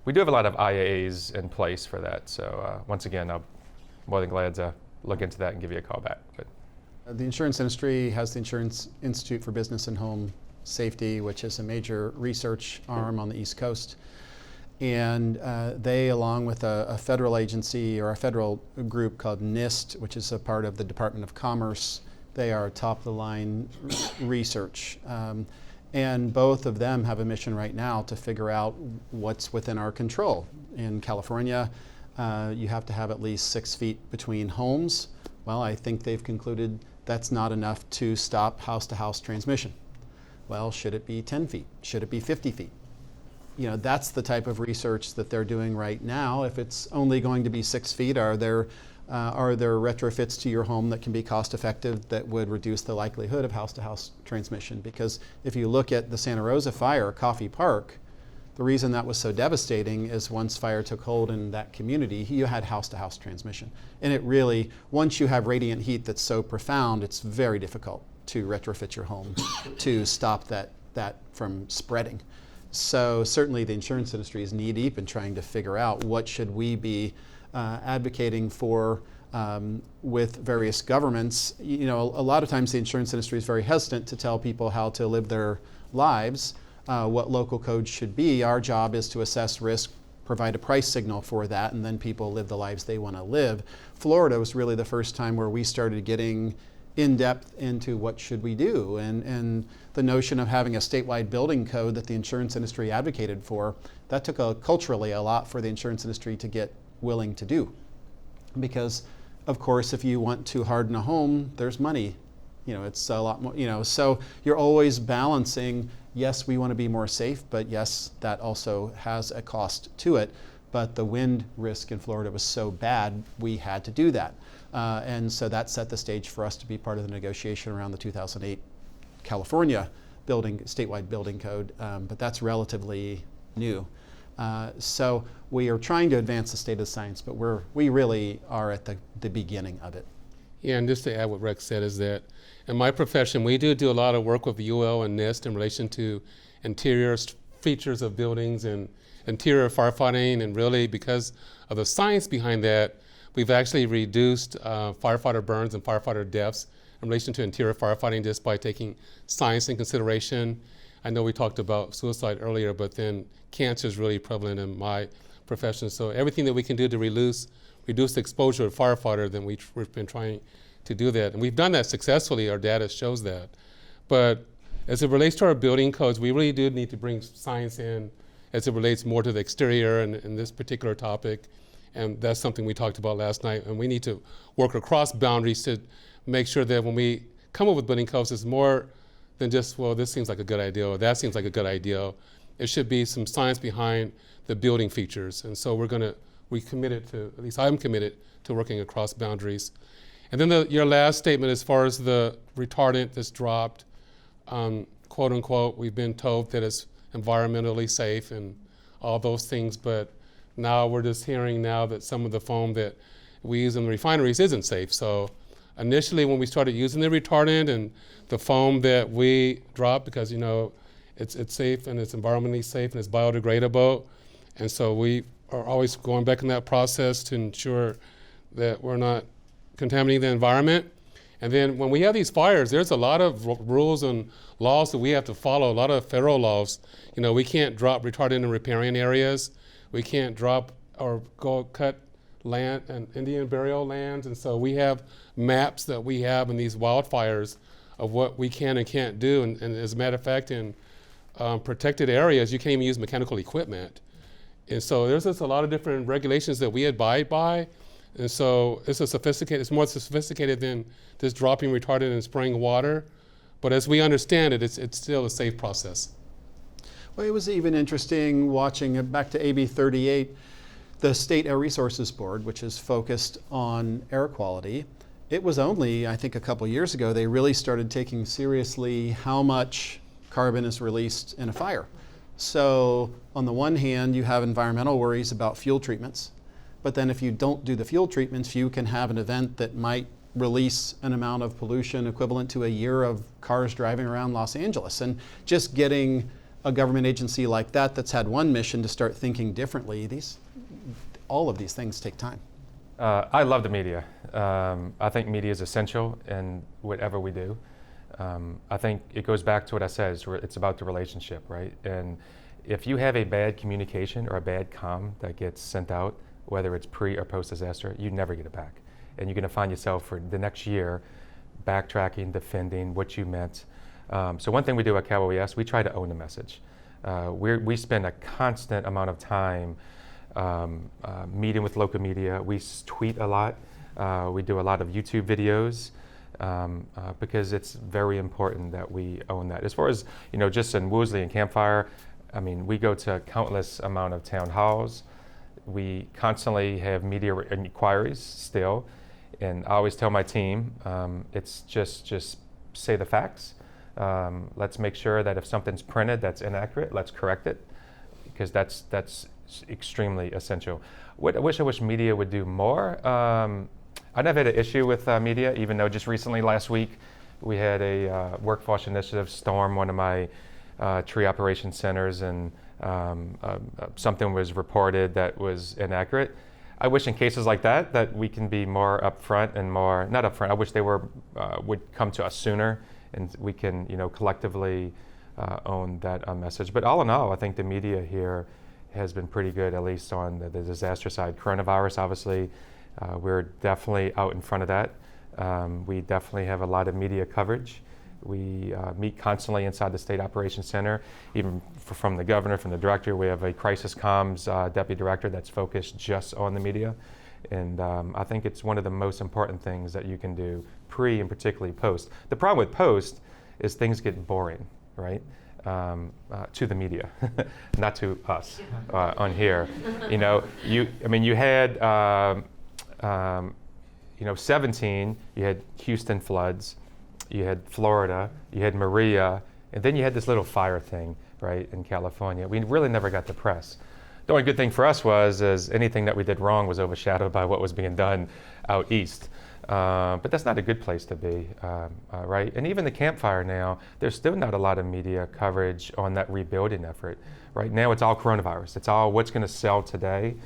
C: We do have a lot of IAAs in place for that. So once again, I'm more than glad to look into that and give you a call back. But
D: The insurance industry has the Insurance Institute for Business and Home Safety, which is a major research arm on the East Coast. And they, along with a federal agency or a federal group called NIST, which is a part of the Department of Commerce, they are top-of-the-line research. And both of them have a mission right now to figure out what's within our control. In California, you have to have at least 6 feet between homes. Well, I think they've concluded that's not enough to stop house-to-house transmission. Well, should it be 10 feet? Should it be 50 feet? You know, that's the type of research that they're doing right now. If it's only going to be 6 feet, are there retrofits to your home that can be cost effective that would reduce the likelihood of house-to-house transmission? Because if you look at the Santa Rosa fire, Coffey Park, the reason that was so devastating is once fire took hold in that community, you had house-to-house transmission. And it really, once you have radiant heat that's so profound, it's very difficult to retrofit your home to stop that from spreading. So certainly the insurance industry is knee-deep in trying to figure out what should we be advocating for with various governments. You know, a lot of times the insurance industry is very hesitant to tell people how to live their lives, what local codes should be. Our job is to assess risk, provide a price signal for that, and then people live the lives they want to live. Florida was really the first time where we started getting in-depth into what should we do, and the notion of having a statewide building code that the insurance industry advocated for, that took culturally a lot for the insurance industry to get willing to do. Because of course if you want to harden a home, there's money. You know, it's a lot more, you know, so you're always balancing, yes, we want to be more safe, but yes, that also has a cost to it. But the wind risk in Florida was so bad, we had to do that. And so that set the stage for us to be part of the negotiation around the 2008 California statewide building code, but that's relatively new. So we are trying to advance the state of science, but we really are at the beginning of it.
B: Yeah, and just to add what Rex said is that in my profession, we do a lot of work with UL and NIST in relation to interior features of buildings and interior firefighting, and really because of the science behind that, we've actually reduced firefighter burns and firefighter deaths in relation to interior firefighting just by taking science in consideration. I know we talked about suicide earlier, but then cancer is really prevalent in my profession. So everything that we can do to reduce the exposure of firefighter, then we've been trying to do that. And we've done that successfully, our data shows that. But as it relates to our building codes, we really do need to bring science in as it relates more to the exterior and this particular topic. And that's something we talked about last night. And we need to work across boundaries to make sure that when we come up with building codes, it's more than just, well, this seems like a good idea or that seems like a good idea. It should be some science behind the building features. And so we committed to, at least I'm committed to working across boundaries. And then your last statement as far as the retardant that's dropped, quote unquote, we've been told that it's environmentally safe and all those things, but now we're just hearing now that some of the foam that we use in the refineries isn't safe. So initially when we started using the retardant and the foam that we dropped, because you know it's safe and it's environmentally safe and it's biodegradable, and so we are always going back in that process to ensure that we're not contaminating the environment. And then when we have these fires, there's a lot of rules and laws that we have to follow, a lot of federal laws. You know, we can't drop retardant in riparian areas. We can't drop or go cut land and Indian burial lands. And so we have maps that we have in these wildfires of what we can and can't do. And as a matter of fact, in protected areas, you can't even use mechanical equipment. And so there's just a lot of different regulations that we abide by. And so it's more sophisticated than just dropping retardant and spraying water. But as we understand it, it's still a safe process.
D: Well, it was even interesting watching back to AB 38, the State Air Resources Board, which is focused on air quality. It was only, I think, a couple years ago, they really started taking seriously how much carbon is released in a fire. So on the one hand, you have environmental worries about fuel treatments, but then if you don't do the fuel treatments, you can have an event that might release an amount of pollution equivalent to a year of cars driving around Los Angeles. And just getting a government agency like that that's had one mission to start thinking differently, all of these things take time.
C: I love the media. I think media is essential in whatever we do. I think it goes back to what I said, it's about the relationship, right? And if you have a bad communication or a bad comm that gets sent out, whether it's pre or post disaster, you never get it back. And you're gonna find yourself for the next year backtracking, defending what you meant. So one thing we do at Cal OES, we try to own the message. We spend a constant amount of time meeting with local media. We tweet a lot. We do a lot of YouTube videos because it's very important that we own that. As far as, just in Woolsey and Campfire, I mean, we go to countless amount of town halls. We constantly have media inquiries still. And I always tell my team, it's just say the facts. Let's make sure that if something's printed that's inaccurate, let's correct it, because that's extremely essential. I wish media would do more. I never had an issue with media, even though just recently last week we had a workforce initiative storm one of my tree operations centers, and something was reported that was inaccurate. I wish in cases like that we can be more upfront and more, not upfront, I wish they would come to us sooner and we can, collectively own that message. But all in all, I think the media here has been pretty good, at least on the disaster side. Coronavirus, obviously, we're definitely out in front of that. We definitely have a lot of media coverage. We meet constantly inside the State Operations Center, even from the governor, from the director. We have a crisis comms deputy director that's focused just on the media. And I think it's one of the most important things that you can do pre and particularly post. The problem with post is things get boring, right? To the media, not to us on here. You had 17, you had Houston floods, you had Florida, you had Maria, and then you had this little fire thing, right, in California. We really never got the press. The only good thing for us was anything that we did wrong was overshadowed by what was being done out east. But that's not a good place to be, right? And even the campfire now, there's still not a lot of media coverage on that rebuilding effort. Right now it's all coronavirus. It's all what's gonna sell today.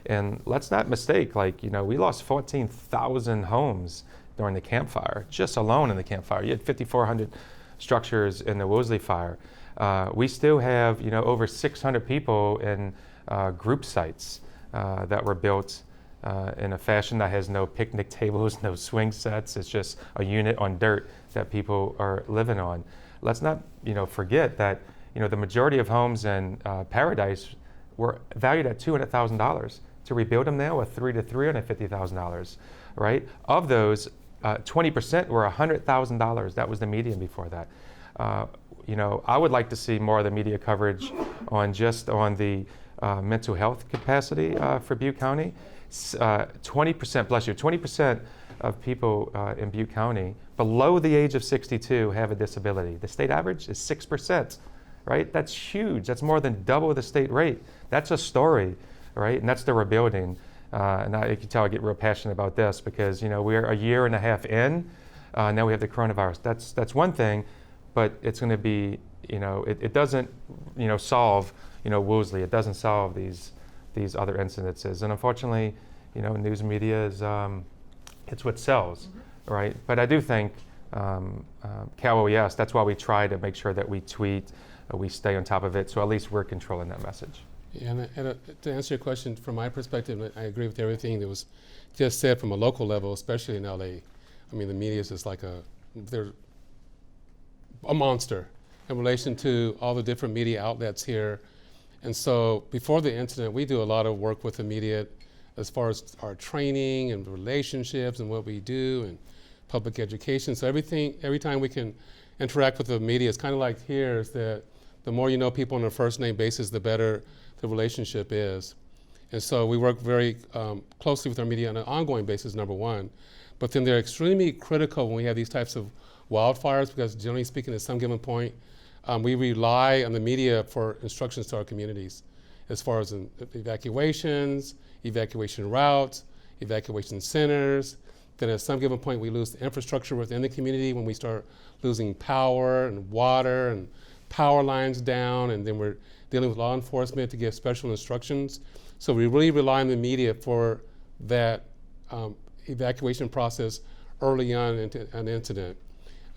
C: And let's not mistake, we lost 14,000 homes during the campfire, just alone in the campfire. You had 5,400 structures in the Woolsey fire. We still have, over 600 people in group sites that were built in a fashion that has no picnic tables, no swing sets. It's just a unit on dirt that people are living on. Let's not, forget that, the majority of homes in Paradise were valued at $200,000. To rebuild them now, with $300,000 to $350,000, right? Of those, 20% were $100,000. That was the median before that. I would like to see more of the media coverage on the mental health capacity for Butte County. 20%, bless you, 20% of people in Butte County below the age of 62 have a disability. The state average is 6%, right? That's huge. That's more than double the state rate. That's a story, right? And that's the rebuilding. And you can tell I get real passionate about this because, we're a year and a half in. Now we have the coronavirus. That's one thing, but it's going to be, it doesn't, solve, Woolsey. It doesn't solve these other incidences. And unfortunately, news media is, it's what sells, right? But I do think Cal OES, that's why we try to make sure that we tweet, we stay on top of it, so at least we're controlling that message.
B: Yeah, and to answer your question, from my perspective, I agree with everything that was just said from a local level, especially in LA. I mean, the media is just they're a monster in relation to all the different media outlets here. And so before the incident, we do a lot of work with the media as far as our training and relationships and what we do and public education. So every time we can interact with the media, it's kind of like here is that the more you know people on a first name basis, the better the relationship is. And so we work very closely with our media on an ongoing basis, number one. But then they're extremely critical when we have these types of wildfires because generally speaking, at some given point, we rely on the media for instructions to our communities as far as evacuations, evacuation routes, evacuation centers. Then at some given point we lose the infrastructure within the community when we start losing power and water and power lines down, and then we're dealing with law enforcement to give special instructions. So we really rely on the media for that evacuation process early on into an incident.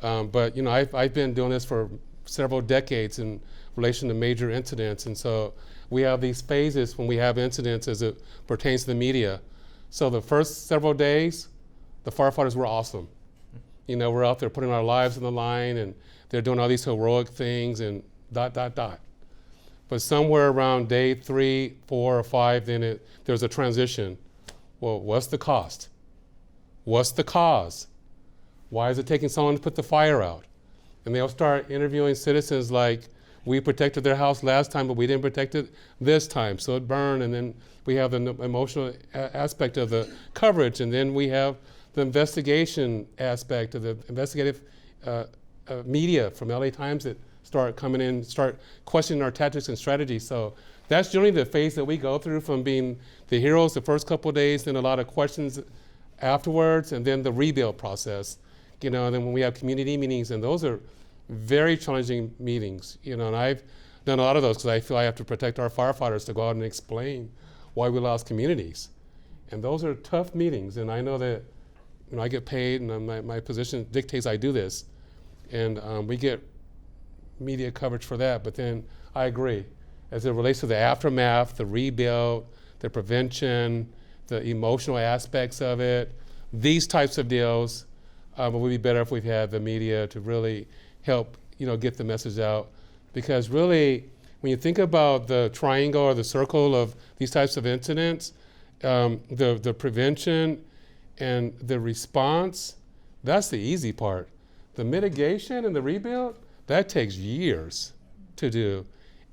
B: But I've been doing this for several decades in relation to major incidents, and so we have these phases when we have incidents as it pertains to the media. So the first several days, the firefighters were awesome. We're out there putting our lives on the line, and they're doing all these heroic things and ... But somewhere around day 3, 4, or 5, then there's a transition. Well, what's the cost? What's the cause? Why is it taking so long to put the fire out? And they'll start interviewing citizens like, we protected their house last time, but we didn't protect it this time, so it burned. And then we have the emotional aspect of the coverage, and then we have the investigation aspect of the investigative media from LA Times that start coming in, start questioning our tactics and strategies. So that's generally the phase that we go through, from being the heroes the first couple of days, then a lot of questions afterwards, and then the rebuild process. And then when we have community meetings, and those are very challenging meetings, and I've done a lot of those because I feel I have to protect our firefighters to go out and explain why we lost communities. And those are tough meetings, and I know that I get paid, and my position dictates I do this, and we get media coverage for that. But then I agree, as it relates to the aftermath, the rebuild, the prevention, the emotional aspects of it, these types of deals, it would be better if we've had the media to really help get the message out. Because really, when you think about the triangle or the circle of these types of incidents, the prevention and the response, that's the easy part. The mitigation and the rebuild, that takes years to do.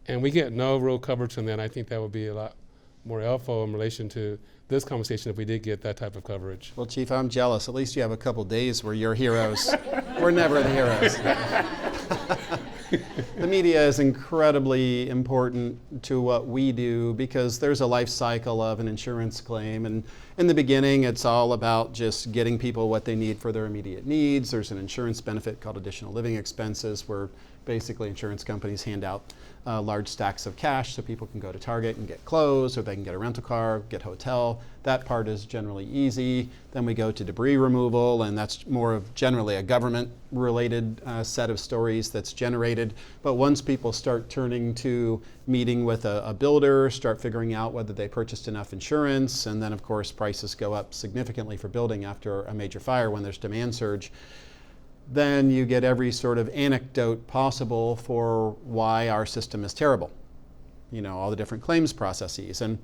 B: And we get no real coverage on that. I think that would be a lot more helpful in relation to this conversation if we did get that type of coverage.
D: Well, Chief, I'm jealous. At least you have a couple days where you're heroes. We're never the heroes. The media is incredibly important to what we do because there's a life cycle of an insurance claim. And in the beginning, it's all about just getting people what they need for their immediate needs. There's an insurance benefit called additional living expenses, where basically insurance companies hand out large stacks of cash so people can go to Target and get clothes, or they can get a rental car, get hotel. That part is generally easy. Then we go to debris removal, and that's more of generally a government-related set of stories that's generated. But once people start turning to meeting with a builder, start figuring out whether they purchased enough insurance, and then of course prices go up significantly for building after a major fire when there's demand surge, then you get every sort of anecdote possible for why our system is terrible. All the different claims processes. And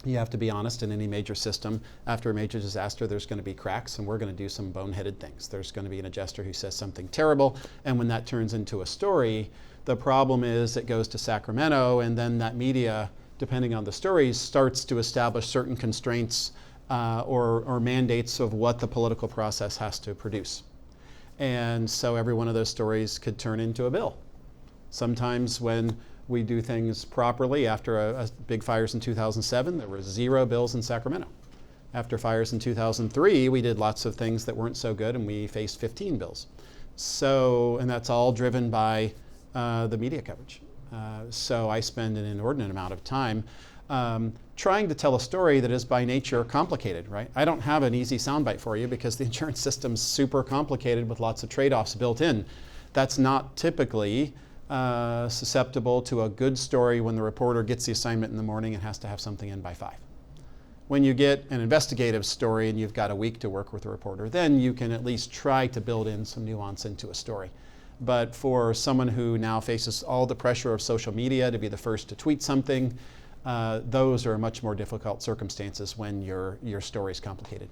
D: you have to be honest, in any major system, after a major disaster, there's going to be cracks, and we're going to do some boneheaded things. There's going to be an adjuster who says something terrible, and when that turns into a story, the problem is it goes to Sacramento, and then that media, depending on the stories, starts to establish certain constraints or mandates of what the political process has to produce. And so every one of those stories could turn into a bill. Sometimes when we do things properly, after a big fires in 2007, there were 0 bills in Sacramento. After fires in 2003, we did lots of things that weren't so good, and we faced 15 bills. So, and that's all driven by the media coverage. So I spend an inordinate amount of time trying to tell a story that is by nature complicated, right? I don't have an easy soundbite for you because the insurance system's super complicated with lots of trade-offs built in. That's not typically susceptible to a good story when the reporter gets the assignment in the morning and has to have something in by 5. When you get an investigative story and you've got a week to work with a reporter, then you can at least try to build in some nuance into a story. But for someone who now faces all the pressure of social media to be the first to tweet something, those are much more difficult circumstances when your story is complicated.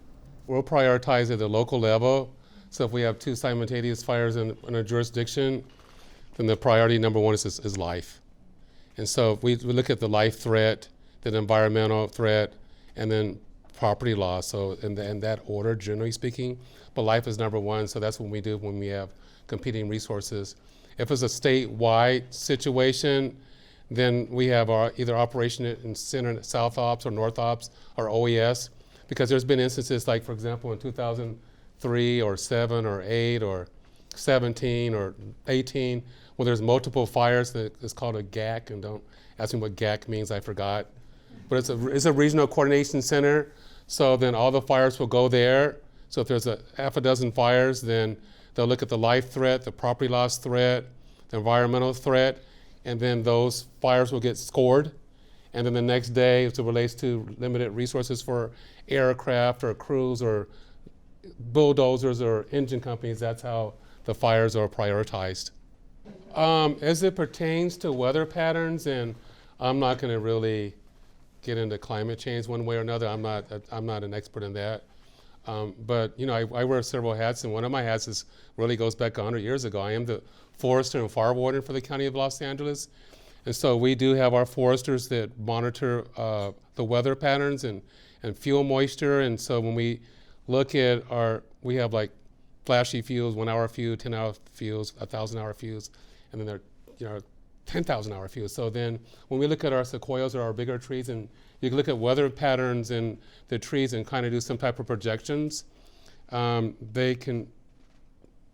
B: We'll prioritize at the local level. So if we have 2 simultaneous fires in a jurisdiction, then the priority number 1 is life. And so if we look at the life threat, the environmental threat, and then property loss, so in that order, generally speaking. But life is number 1, so that's what we do when we have competing resources. If it's a statewide situation, then we have our either operation in Center, South Ops, or North Ops, or OES, because there's been instances like, for example, in 2003 or 7 or 8 or 17 or 18, when there's multiple fires. That is called a GAC, and don't ask me what GAC means, I forgot. But it's a regional coordination center, so then all the fires will go there. So if there's a half a dozen fires, then they'll look at the life threat, the property loss threat, the environmental threat, and then those fires will get scored. And then the next day, if it relates to limited resources for aircraft or crews or bulldozers or engine companies, that's how the fires are prioritized. As it pertains to weather patterns, and I'm not going to really get into climate change one way or another. I'm not an expert in that. But you know, I wear several hats, and one of my hats really goes back 100 years ago. I am the forester and fire warden for the County of Los Angeles, and so we do have our foresters that monitor the weather patterns and fuel moisture. And so when we look at we have like flashy fuels, 1 hour fuel, 10 hour fuels, 1,000 hour fuels, and then there are 10,000 hour fuels. So then when we look at our sequoias or our bigger trees, and you can look at weather patterns in the trees and kind of do some type of projections, they can,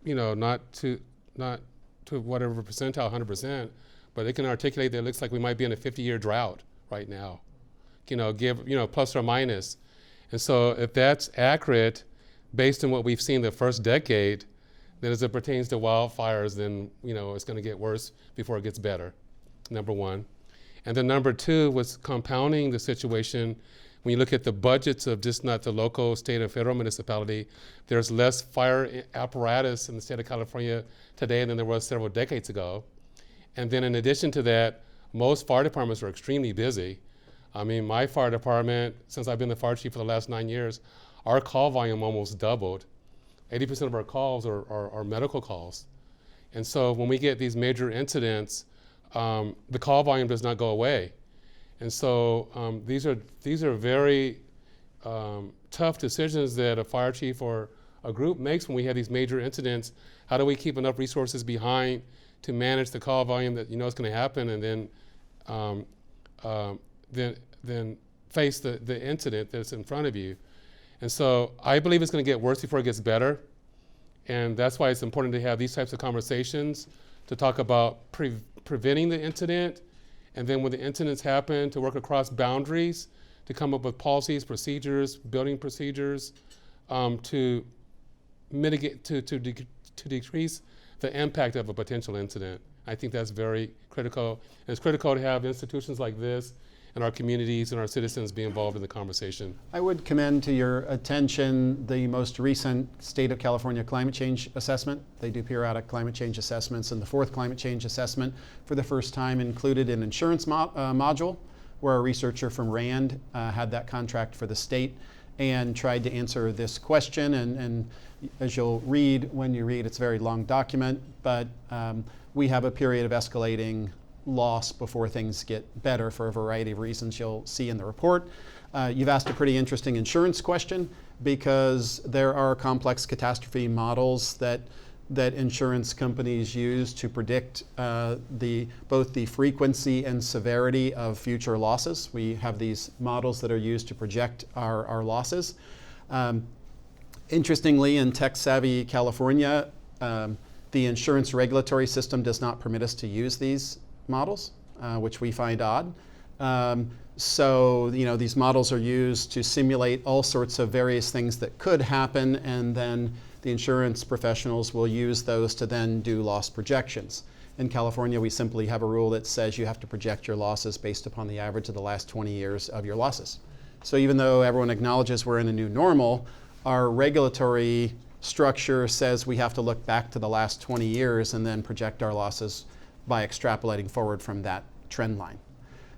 B: you know, not to whatever percentile, 100%, but it can articulate that it looks like we might be in a 50-year drought right now, you know, plus or minus. And so if that's accurate, based on what we've seen the first decade, then as it pertains to wildfires, then, you know, it's going to get worse before it gets better, number one. And then number two was compounding the situation. When you look at the budgets of just not the local, state, and federal municipality, there's less fire apparatus in the state of California today than there was several decades ago. And then in addition to that, most fire departments are extremely busy. I mean, my fire department, since I've been the fire chief for the last 9 years, our call volume almost doubled. 80% of our calls are medical calls. And so when we get these major incidents, the call volume does not go away. And so these are very tough decisions that a fire chief or a group makes when we have these major incidents. How do we keep enough resources behind to manage the call volume that you know is going to happen, and then face the incident that's in front of you? And so I believe it's going to get worse before it gets better. And that's why it's important to have these types of conversations to talk about preventing the incident, and then when the incidents happen, to work across boundaries, to come up with policies, procedures, building procedures, to mitigate, to decrease the impact of a potential incident. I think that's very critical. And it's critical to have institutions like this and our communities and our citizens be involved in the conversation.
D: I would commend to your attention the most recent State of California climate change assessment. They do periodic climate change assessments, and the fourth climate change assessment for the first time included an insurance module, where a researcher from RAND had that contract for the state and tried to answer this question. And as you'll read, when you read, it's a very long document, but we have a period of escalating loss before things get better for a variety of reasons you'll see in the report. You've asked a pretty interesting insurance question, because there are complex catastrophe models that insurance companies use to predict both the frequency and severity of future losses. We have these models that are used to project our losses. Interestingly, in tech-savvy California, the insurance regulatory system does not permit us to use these models, which we find odd. So, you know, these models are used to simulate all sorts of various things that could happen, and then the insurance professionals will use those to then do loss projections. In California, we simply have a rule that says you have to project your losses based upon the average of the last 20 years of your losses. So even though everyone acknowledges we're in a new normal, our regulatory structure says we have to look back to the last 20 years and then project our losses by extrapolating forward from that trend line.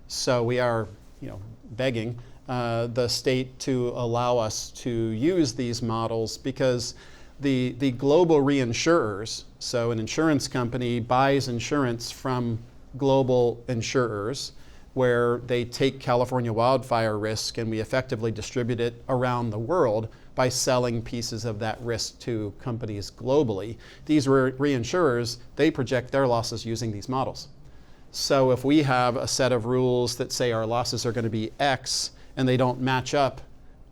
D: So we are, you know, begging the state to allow us to use these models, because the global reinsurers, so an insurance company buys insurance from global insurers, where they take California wildfire risk and we effectively distribute it around the world by selling pieces of that risk to companies globally. These reinsurers, they project their losses using these models. So if we have a set of rules that say our losses are going to be X and they don't match up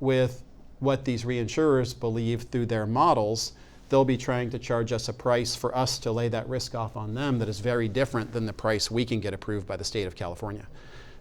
D: with what these reinsurers believe through their models, they'll be trying to charge us a price for us to lay that risk off on them that is very different than the price we can get approved by the state of California.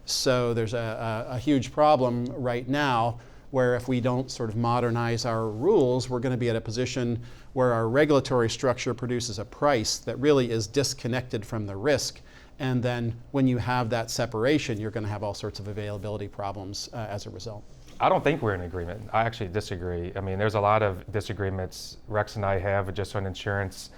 D: So there's a huge problem right now where if we don't sort of modernize our rules, we're going to be at a position where our regulatory structure produces a price that really is disconnected from the risk. And then when you have that separation, you're going to have all sorts of availability problems as a result.
C: I don't think we're in agreement. I actually disagree. I mean, there's a lot of disagreements Rex and I have just on insurance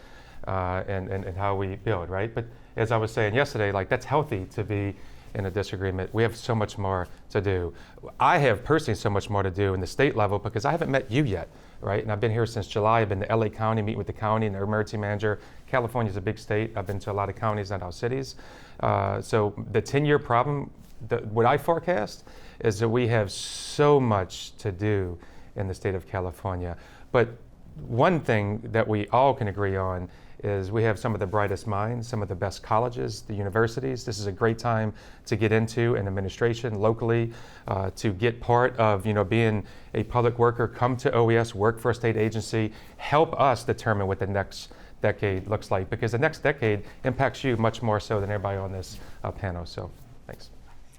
C: and how we build, right? But as I was saying yesterday, like, that's healthy to be in a disagreement. We have so much more to do. I have personally so much more to do in the state level because I haven't met you yet, right? And I've been here since July. I've been to LA County, meeting with the county and their emergency manager. California's a big state. I've been to a lot of counties, not our cities. So the 10-year problem, what I forecast is that we have so much to do in the state of California. But one thing that we all can agree on is we have some of the brightest minds, some of the best colleges, the universities. This is a great time to get into an administration locally, to get part of being a public worker, come to OES, work for a state agency, help us determine what the next decade looks like, because the next decade impacts you much more so than everybody on this panel. So thanks.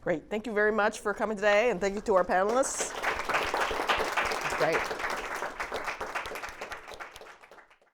A: Great. Thank you very much for coming today, and thank you to our panelists. Great.